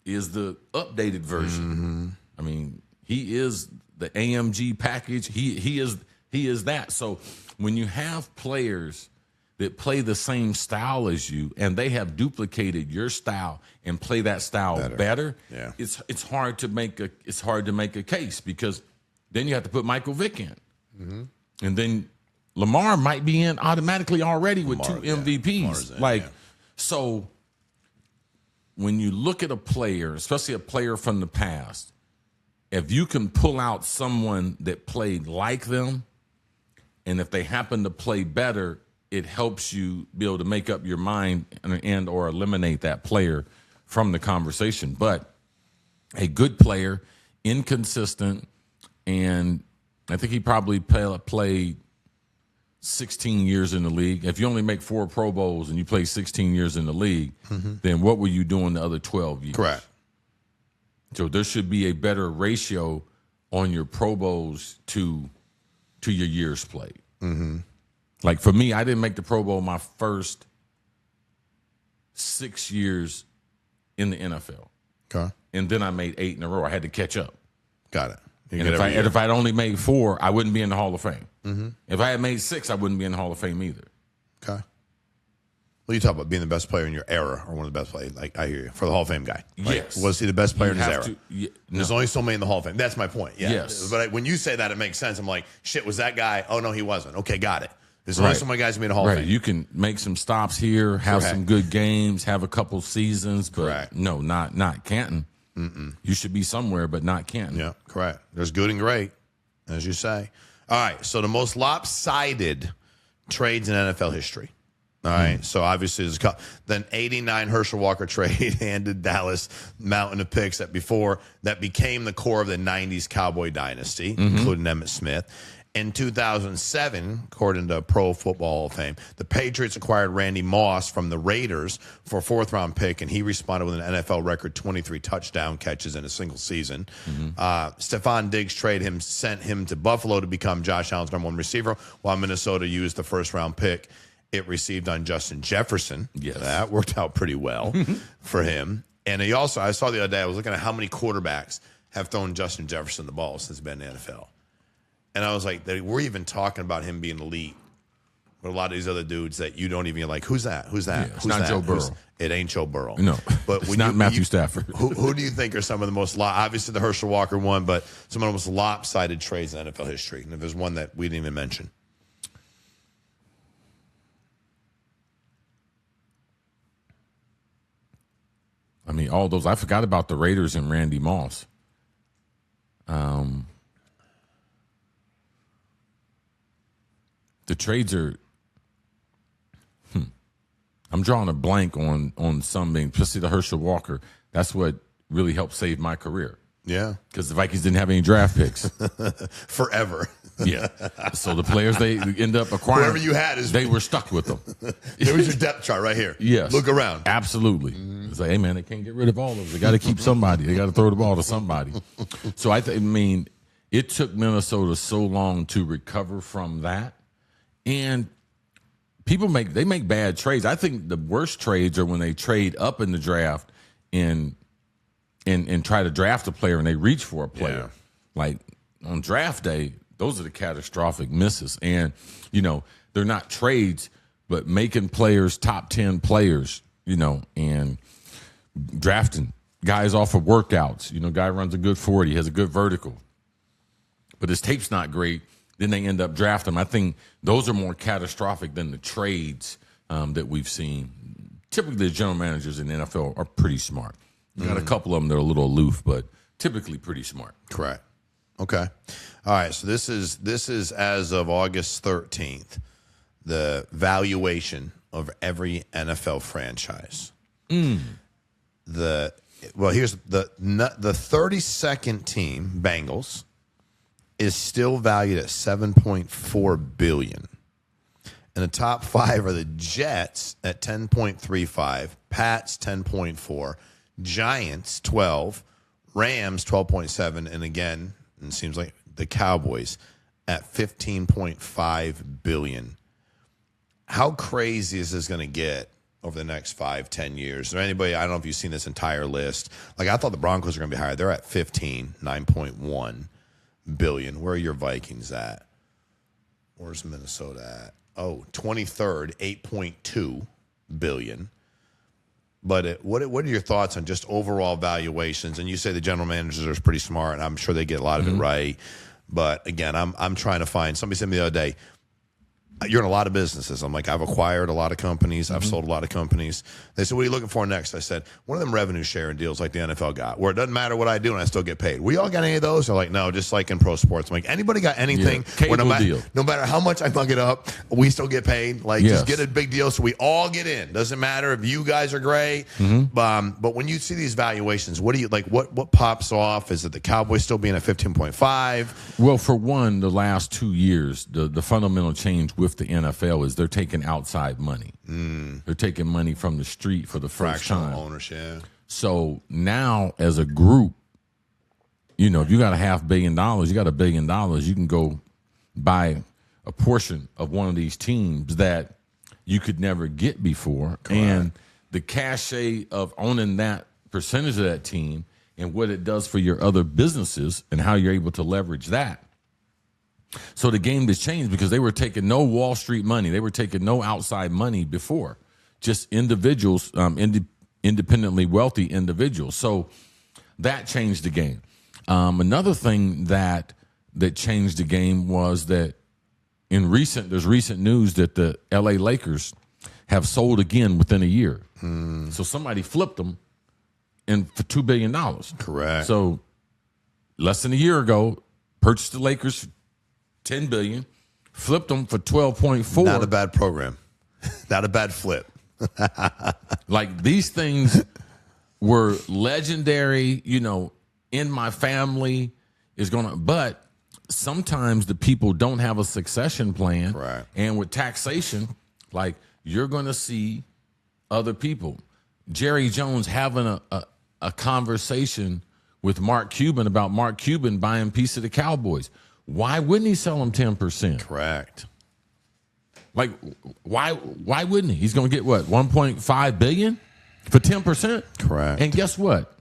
is the updated version. I mean, he is the AMG package. He is that. So when you have players that play the same style as you and they have duplicated your style and play that style better, Yeah. it's hard to make a case because then you have to put Michael Vick in. And then Lamar might be in automatically already with 2 MVPs. So when you look at a player, especially a player from the past, if you can pull out someone that played like them, and if they happen to play better, it helps you be able to make up your mind and or eliminate that player from the conversation. But a good player, inconsistent, and I think he probably played 16 years in the league. If you only make 4 Pro Bowls and you play 16 years in the league, then what were you doing the other 12 years? Correct. So there should be a better ratio on your Pro Bowls to your years played. Like for me, I didn't make the Pro Bowl my first 6 years in the NFL. Okay. And then I made 8 in a row. I had to catch up. Got it. And if I'd only made 4, I wouldn't be in the Hall of Fame. If I had made 6, I wouldn't be in the Hall of Fame either. Okay. Well, you talk about being the best player in your era or one of the best players. Like, I hear you. For the Hall of Fame guy. Like, Yes. was he the best player in his era? No. There's only so many in the Hall of Fame. That's my point. Yeah. Yes. But when you say that, it makes sense. I'm like, shit, was that guy? Oh, no, he wasn't. Okay, got it. There's only so many guys who made the Hall of Fame. You can make some stops here, have some good games, have a couple seasons, but no, not Canton. You should be somewhere, but not Canton. Yeah, correct. There's good and great, as you say. All right, so the most lopsided trades in NFL history. All right, so obviously there's then 89 Herschel Walker trade handed Dallas mountain of picks that became the core of the 90s Cowboy dynasty, including Emmitt Smith. In 2007, according to Pro Football Hall of Fame, the Patriots acquired Randy Moss from the Raiders for a 4th-round pick, and he responded with an NFL record 23 touchdown catches in a single season. Stephon Diggs sent him to Buffalo to become Josh Allen's #1 receiver, while Minnesota used the 1st-round pick it received on Justin Jefferson. Yes. That worked out pretty well for him. And I saw the other day, I was looking at how many quarterbacks have thrown Justin Jefferson the ball since he's been in the NFL. And I was like, we're even talking about him being elite with a lot of these other dudes that you don't even like, who's that? Who's that? Yeah, it's who's not that? Joe Burrow. It ain't Joe Burrow. No, but it's not Matthew Stafford. Who do you think are some of the most, obviously the Herschel Walker one, but some of the most lopsided trades in NFL history? And if there's one that we didn't even mention. I mean, all those. I forgot about the Raiders and Randy Moss. The trades are. I'm drawing a blank on something, especially the Herschel Walker. That's what really helped save my career. Yeah, because the Vikings didn't have any draft picks forever. Yeah, so the players they end up acquiring, whoever you had, they were stuck with them. There was your depth chart right here. Yes, look around. Absolutely. It's like, hey man, they can't get rid of all of them. They got to keep somebody. They got to throw the ball to somebody. So I mean, it took Minnesota so long to recover from that, and people make bad trades. I think the worst trades are when they trade up in the draft and try to draft a player and they reach for a player. Yeah. Like on draft day, those are the catastrophic misses. And, they're not trades, but making players top 10 players, and drafting guys off of workouts. Guy runs a good 40, has a good vertical, but his tape's not great. Then they end up drafting him. I think those are more catastrophic than the trades that we've seen. Typically, the general managers in the NFL are pretty smart. You got a couple of them that are a little aloof, but typically pretty smart. Correct. Okay. All right. So this is as of August 13th, the valuation of every NFL franchise. Here's the 32nd team, Bengals, is still valued at $7.4 billion. And the top 5 are the Jets at 10.35, Pats 10.4, Giants 12, Rams 12.7, and again, it seems like the Cowboys at 15.5 billion. How crazy is this going to get over the next 5-10 years? Is there anybody? I don't know if you've seen this entire list. Like, I thought the Broncos were going to be higher. They're at 9.1 billion. Where are your Vikings at? Where's Minnesota at? Oh, 23rd, 8.2 billion. But what are your thoughts on just overall valuations? And you say the general managers are pretty smart, and I'm sure they get a lot of it right. But again, I'm trying to find. Somebody said to me the other day, you're in a lot of businesses. I'm like, I've acquired a lot of companies. I've sold a lot of companies. They said, what are you looking for next? I said, one of them revenue sharing deals like the NFL got, where it doesn't matter what I do and I still get paid. We all got any of those? They're like, no, just like in pro sports. I'm like, anybody got anything where no matter how much I fuck it up, we still get paid? Like, just get a big deal so we all get in. Doesn't matter if you guys are great. But when you see these valuations, what do you like? What pops off? Is it the Cowboys still being at 15.5? Well, for one, the last 2 years, the fundamental change with the NFL is they're taking outside money. They're taking money from the street for the first time. Fractional ownership. So now, as a group, if you got $500 million, you got $1 billion, you can go buy a portion of one of these teams that you could never get before. Correct. And the cachet of owning that percentage of that team and what it does for your other businesses and how you're able to leverage that. So the game has changed because they were taking no Wall Street money. They were taking no outside money before, just individuals, independently wealthy individuals. So that changed the game. Another thing that changed the game was that there's recent news that the LA Lakers have sold again within a year. So somebody flipped them for $2 billion. Correct. So less than a year ago, purchased the Lakers $10 billion, flipped them for 12.4. Not a bad program. Not a bad flip. Like, these things were legendary, in my family but sometimes the people don't have a succession plan. Right. And with taxation, like, you're going to see other people. Jerry Jones having a conversation with Mark Cuban about Mark Cuban buying a piece of the Cowboys. Why wouldn't he sell them 10%? Correct. Like, why wouldn't he? He's going to get what, $1.5 billion for 10%? Correct. And guess what?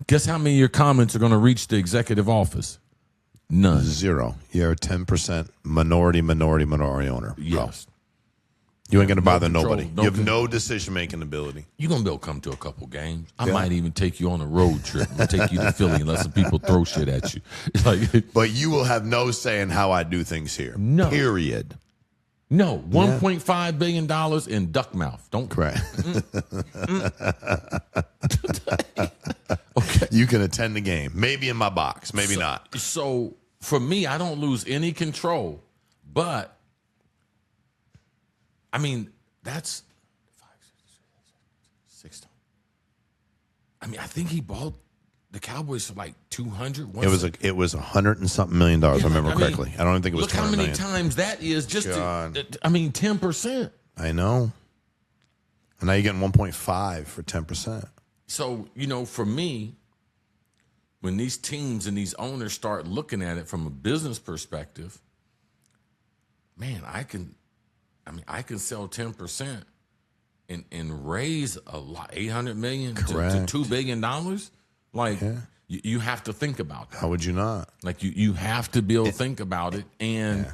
Guess how many of your comments are going to reach the executive office? None. Zero. You're a 10% minority owner. Yes. You ain't going to bother control, nobody. You have no decision-making ability. You're going to be able to come to a couple games. I might even take you on a road trip and take you to Philly and let some people throw shit at you. But you will have no say in how I do things here. No. Period. No. $1.5 billion in duck mouth. Don't. Correct. Okay. You can attend the game. Maybe in my box. Maybe not. So, for me, I don't lose any control. But I mean, that's 5, 6. I mean, I think he bought the Cowboys for like 200. It was $100 and something million. I remember correctly. I don't even think it was. Look how many times that is. Just 10%. I know. And now you're getting 1.5 for 10%. So for me, when these teams and these owners start looking at it from a business perspective, man, I can sell 10% and raise a lot, $800 million to $2 billion. Like, you have to think about that. How would you not? Like, you have to be able to think about it. And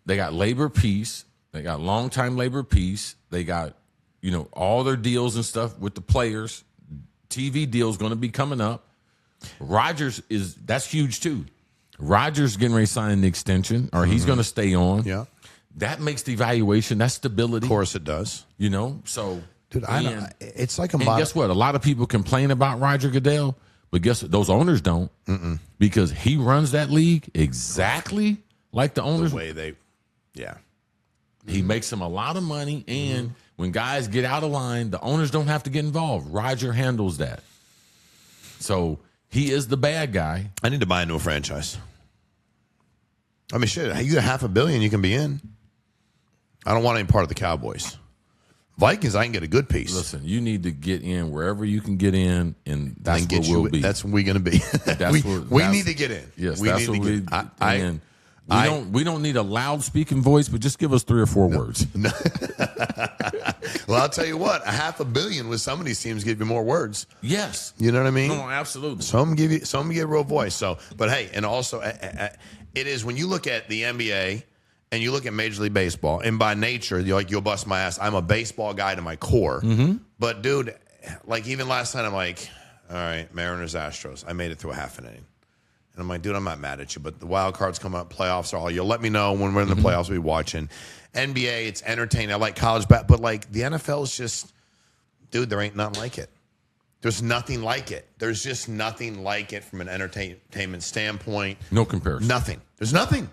they got labor peace. They got long-time labor peace. They got, all their deals and stuff with the players. TV deal's going to be coming up. Rodgers that's huge too. Rodgers getting ready to sign the extension, or he's going to stay on. Yeah. That makes the evaluation, that's stability. Of course it does. So. Dude, it's like and guess what? A lot of people complain about Roger Goodell, but guess what? Those owners don't. Because he runs that league exactly like the owners. The way He makes them a lot of money, and when guys get out of line, the owners don't have to get involved. Roger handles that. So he is the bad guy. I need to buy into a franchise. I mean, shit, you got $500 million you can be in. I don't want any part of the Cowboys. Vikings, I can get a good piece. Listen, you need to get in wherever you can get in, and that's where we'll be. That's where we're going to be. we need to get in. Yes, we that's need what to get in. We don't need a loud speaking voice, but just give us 3 or 4 words. No. Well, I'll tell you what, $500 million with some of these teams give you more words. Yes. You know what I mean? No, absolutely. Some give you a real voice. So, but hey, and also it is when you look at the NBA and you look at Major League Baseball, and by nature, you'll bust my ass. I'm a baseball guy to my core. But dude, like even last night, I'm like, all right, Mariners, Astros. I made it through a half an inning. And I'm like, dude, I'm not mad at you, but the wild cards come up, playoffs are all. You'll let me know when we're in the playoffs. We'll be watching. NBA, it's entertaining. I like college basketball, but like the NFL is just, dude, there ain't nothing like it. There's nothing like it. There's just nothing like it from an entertainment standpoint. No comparison. Nothing. There's nothing.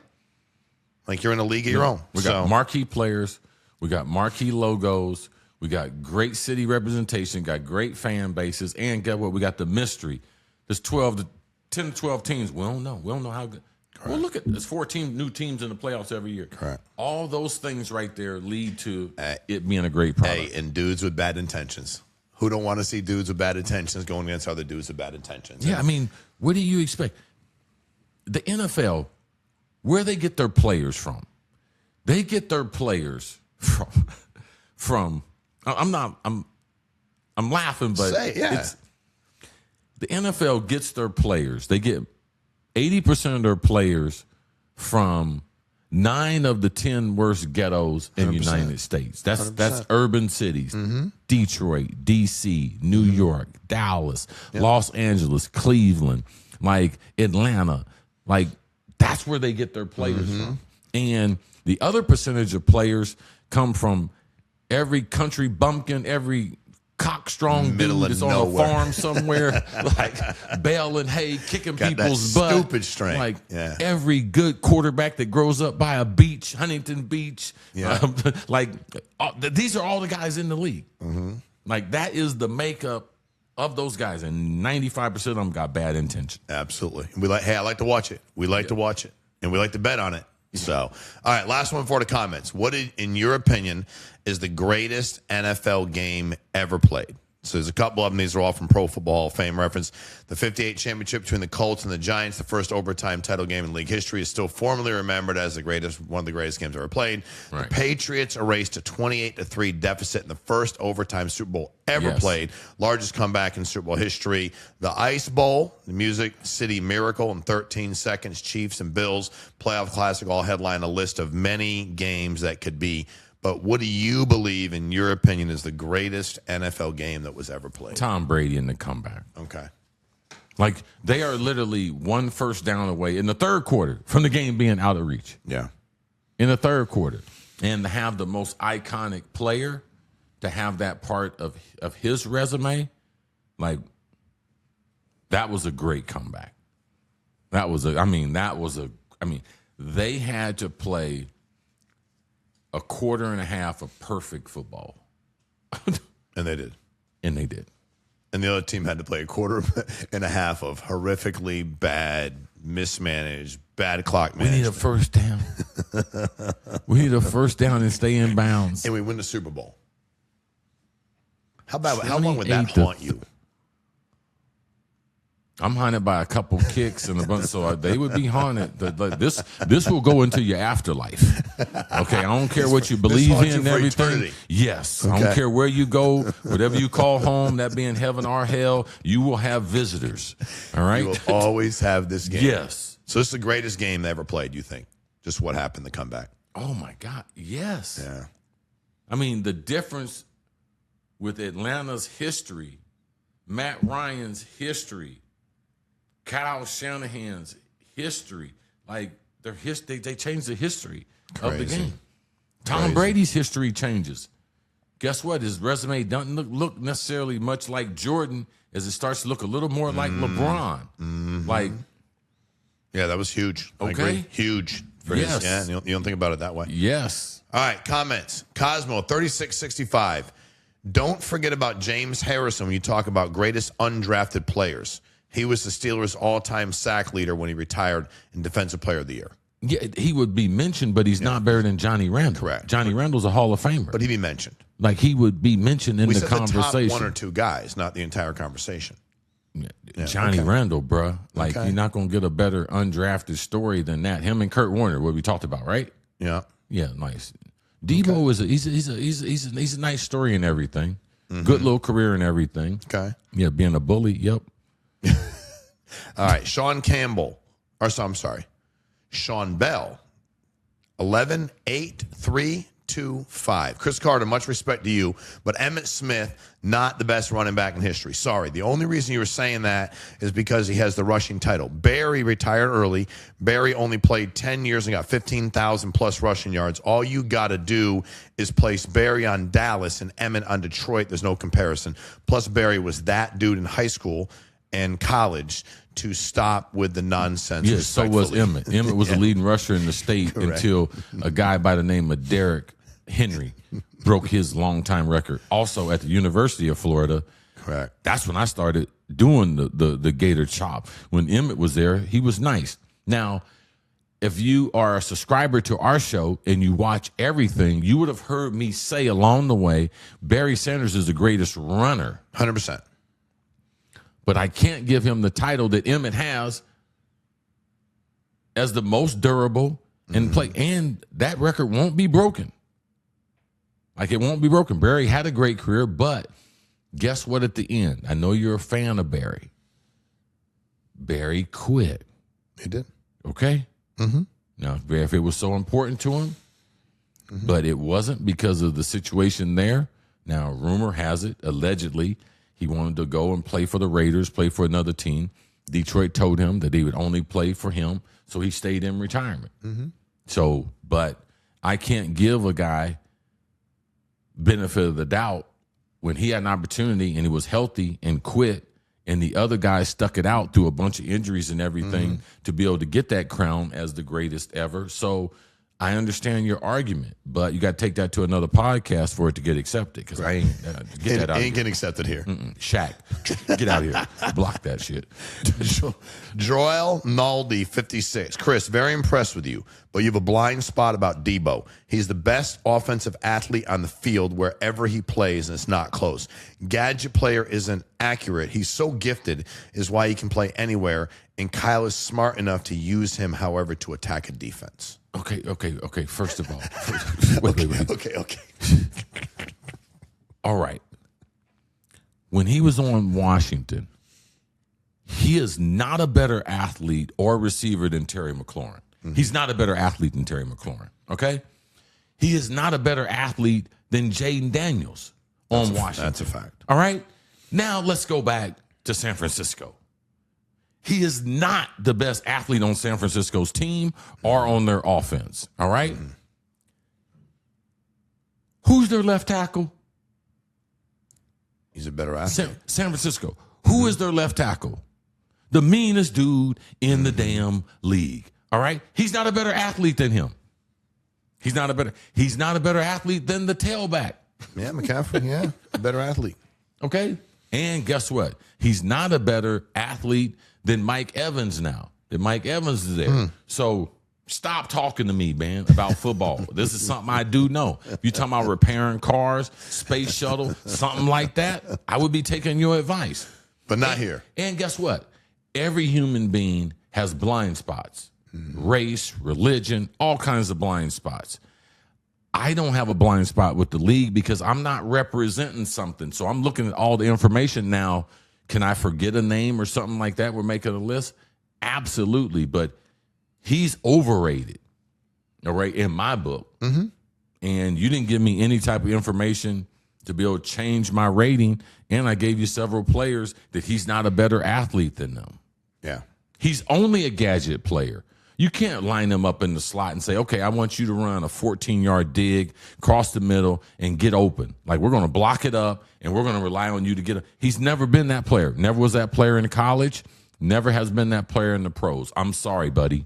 Like you're in a league of your own. We got marquee players. We got marquee logos. We got great city representation. Got great fan bases. And guess what? We got the mystery. There's 10 to 12 teams. We don't know. We don't know how good. Correct. Well, look at there's 14 new teams in the playoffs every year. Correct. All those things right there lead to it being a great product. Hey, and dudes with bad intentions. Who don't want to see dudes with bad intentions going against other dudes with bad intentions? Yeah, I mean, what do you expect? The NFL, where they get their players from? They get their players from. I'm laughing, but it's the NFL gets their players. They get 80% of their players from 9 of the 10 worst ghettos in the United States. That's urban cities. Detroit, D.C., New York, Dallas, Los Angeles, Cleveland, like Atlanta. Like that's where they get their players from. And the other percentage of players come from every country bumpkin, every cockstrong dude that's on a farm somewhere, like baling hay, kicking people's butt. Stupid strain. Like every good quarterback that grows up by a beach, Huntington Beach. These are all the guys in the league. Like that is the makeup of those guys, and 95% of them got bad intention. Absolutely. I like to watch it. We like to watch it, and we like to bet on it. So, all right, last one for the comments. What, in your opinion, is the greatest NFL game ever played? So there's a couple of them. These are all from Pro Football Hall of Fame reference. The 58 championship between the Colts and the Giants, the first overtime title game in league history, is still formally remembered as one of the greatest games ever played. Right. The Patriots erased a 28-3 deficit in the first overtime Super Bowl ever played. Largest comeback in Super Bowl history. The Ice Bowl, the Music City Miracle in 13 seconds. Chiefs and Bills, playoff classic, all headline a list of many games that could be. But what do you believe, in your opinion, is the greatest NFL game that was ever played? Tom Brady and the comeback. Okay. Like, they are literally one first down away in the third quarter from the game being out of reach. Yeah. In the third quarter. And to have the most iconic player, to have that part of his resume, like, that was a great comeback. They had to play a quarter and a half of perfect football. And they did. And they did. And the other team had to play a quarter and a half of horrifically bad, mismanaged, bad clock management. We need a first down. We need a first down and stay in bounds. And we win the Super Bowl. How long would that haunt you? I'm haunted by a couple kicks and a bunch, so they would be haunted. This will go into your afterlife. Okay, I don't care what you believe in and everything. Eternity. Yes, okay. I don't care where you go, whatever you call home, that being heaven or hell, you will have visitors. All right, you will always have this game. Yes. So this is the greatest game they ever played. You think? Just what happened? The comeback. Oh my God! Yes. Yeah. I mean, the difference with Atlanta's history, Matt Ryan's history, Kyle Shanahan's history, like they changed the history of the game. Tom Brady's history changes. Guess what? His resume doesn't look necessarily much like Jordan as it starts to look a little more like LeBron. Like, yeah, that was huge. Okay, I agree. Huge. For his, yeah, you don't think about it that way. Yes. All right, comments. Cosmo 3665. Don't forget about James Harrison when you talk about greatest undrafted players. He was the Steelers' all-time sack leader when he retired in Defensive Player of the Year. Yeah, he would be mentioned, but he's not better than Johnny Randall. Correct. Johnny Randall's a Hall of Famer. But he'd be mentioned. Like, he would be mentioned in the conversation. The top one or two guys, not the entire conversation. Yeah, Johnny Randall, bruh. Like, you're not going to get a better undrafted story than that. Him and Kurt Warner, what we talked about, right? Yeah. Yeah, nice. Debo is he's a nice story and everything. Good little career and everything. Okay. Yeah, being a bully, yep. All right, Sean Bell, 11-8-3-2 825. Chris Carter, much respect to you, but Emmitt Smith, not the best running back in history. Sorry. The only reason you were saying that is because he has the rushing title. Barry retired early. Barry only played 10 years and got 15,000 plus rushing yards. All you got to do is place Barry on Dallas and Emmitt on Detroit. There's no comparison. Plus, Barry was that dude in high school and college to stop with the nonsense. Yes, so was Emmitt. Emmitt was the leading rusher in the state until a guy by the name of Derrick Henry broke his longtime record. Also at the University of Florida. Correct. That's when I started doing the Gator chop. When Emmitt was there, he was nice. Now, if you are a subscriber to our show and you watch everything, you would have heard me say along the way, Barry Sanders is the greatest runner. 100%. But I can't give him the title that Emmitt has as the most durable and play. And that record won't be broken. Like, it won't be broken. Barry had a great career, but guess what at the end? I know you're a fan of Barry. Barry quit. He did. Okay? Mm-hmm. Now, if it was so important to him, but it wasn't because of the situation there. Now, rumor has it, allegedly, he wanted to go and play for the Raiders, play for another team. Detroit told him that he would only play for him, so he stayed in retirement. So, but I can't give a guy benefit of the doubt when he had an opportunity and he was healthy and quit, and the other guy stuck it out through a bunch of injuries and everything to be able to get that crown as the greatest ever. So I understand your argument, but you got to take that to another podcast for it to get accepted, because I ain't get that out. Ain't getting accepted here. Shaq, get out of here. Block that shit. Joel Naldi, 56. Chris, very impressed with you, but you have a blind spot about Debo. He's the best offensive athlete on the field wherever he plays, and it's not close. Gadget player isn't accurate. He's so gifted is why he can play anywhere, and Kyle is smart enough to use him, however, to attack a defense. Okay. First of all, wait. Okay. All right. When he was on Washington, he is not a better athlete or receiver than Terry McLaurin. He's not a better athlete than Terry McLaurin, okay? He is not a better athlete than Jayden Daniels on Washington. That's a fact. All right? Now let's go back to San Francisco. He is not the best athlete on San Francisco's team or on their offense, all right? Who's their left tackle? He's a better athlete. San Francisco. Who is their left tackle? The meanest dude in the damn league, all right? He's not a better athlete than him. He's not a better athlete than the tailback. Yeah, McCaffrey, a better athlete. Okay? And guess what? He's not a better athlete than Mike Evans now. That Mike Evans is there. So stop talking to me, man, about football. This is something I do know. If you're talking about repairing cars, space shuttle, something like that, I would be taking your advice. But not here. And guess what? Every human being has blind spots. Race, religion, all kinds of blind spots. I don't have a blind spot with the league because I'm not representing something. So I'm looking at all the information now. Can I forget a name or something like that? We're making a list. Absolutely. But he's overrated, all right, in my book. And you didn't give me any type of information to be able to change my rating. And I gave you several players that he's not a better athlete than them. Yeah. He's only a gadget player. You can't line him up in the slot and say, okay, I want you to run a 14-yard dig, cross the middle, and get open. Like, we're going to block it up, and we're going to rely on you to get it. He's never been that player. Never was that player in college. Never has been that player in the pros. I'm sorry, buddy.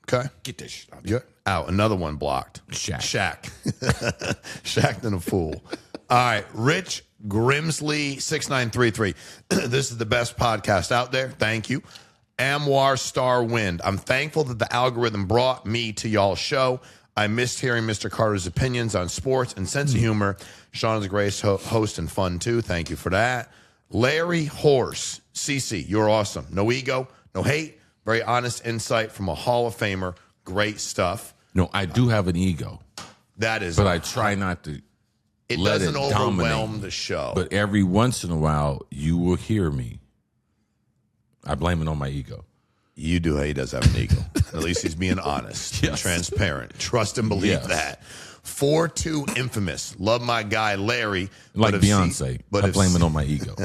Okay. Get this shit out. You're out. Another one blocked. Shaq. Shaq than a fool. All right. Rich Grimsley, 6933. This is the best podcast out there. Thank you. Amwar Star Wind. I'm thankful that the algorithm brought me to y'all's show. I missed hearing Mr. Carter's opinions on sports and sense of humor. Shawn is a great host and fun, too. Thank you for that. Larry Horse. CC, you're awesome. No ego, no hate. Very honest insight from a Hall of Famer. Great stuff. No, I do have an ego. That is. But I try not to let it doesn't overwhelm dominate the show. But every once in a while, you will hear me. I blame it on my ego. You do. He does have an ego. At least he's being honest and transparent. Trust and believe that. 4-2 infamous. Love my guy Larry. Like Beyonce. I blame it on my ego.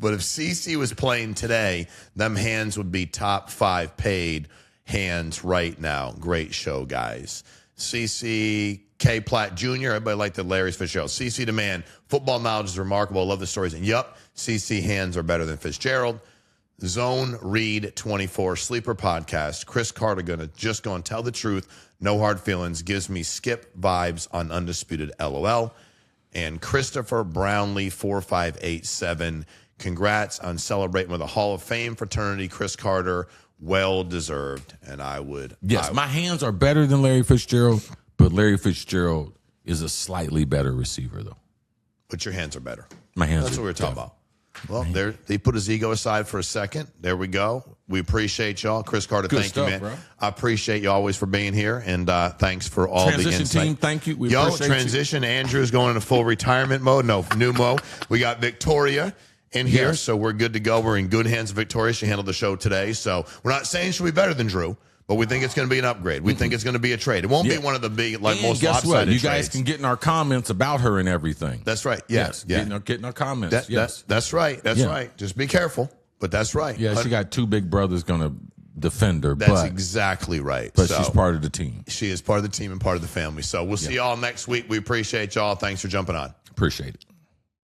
But if CC was playing today, them hands would be top 5 paid hands right now. Great show, guys. CC K. Platt Jr. Everybody liked the Larry's Fitzgerald. CC the man. Football knowledge is remarkable. I love the stories. And yup, CC hands are better than Fitzgerald. Zone Read 24 Sleeper Podcast. Chris Carter going to tell the truth. No hard feelings. Gives me Skip vibes on Undisputed LOL. And Christopher Brownlee 4587. Congrats on celebrating with a Hall of Fame fraternity. Chris Carter, well deserved. And I would. Yes, my hands are better than Larry Fitzgerald, but Larry Fitzgerald is a slightly better receiver, though. But your hands are better. My hands. That's what we were talking about. Well, there they put his ego aside for a second. There we go. We appreciate y'all. Chris Carter, thank you, man. Bro. I appreciate you always for being here, and thanks for all the insight. Team, thank you. We appreciate transition. Andrew's going into full retirement mode. No, new mode. We got Victoria in here, so we're good to go. We're in good hands of Victoria. She handled the show today, so we're not saying she'll be better than Drew, but we think it's going to be an upgrade. We think it's going to be a trade. It won't be one of the big, most guess lopsided what? You trades. guys can get in our comments about her and everything. That's right. Yes. Get in our comments. That's right. That's right. Just be careful, but that's right. Yeah, she got 2 big brothers going to defend her. That's exactly right. But she's part of the team. She is part of the team and part of the family. So we'll see y'all next week. We appreciate y'all. Thanks for jumping on. Appreciate it.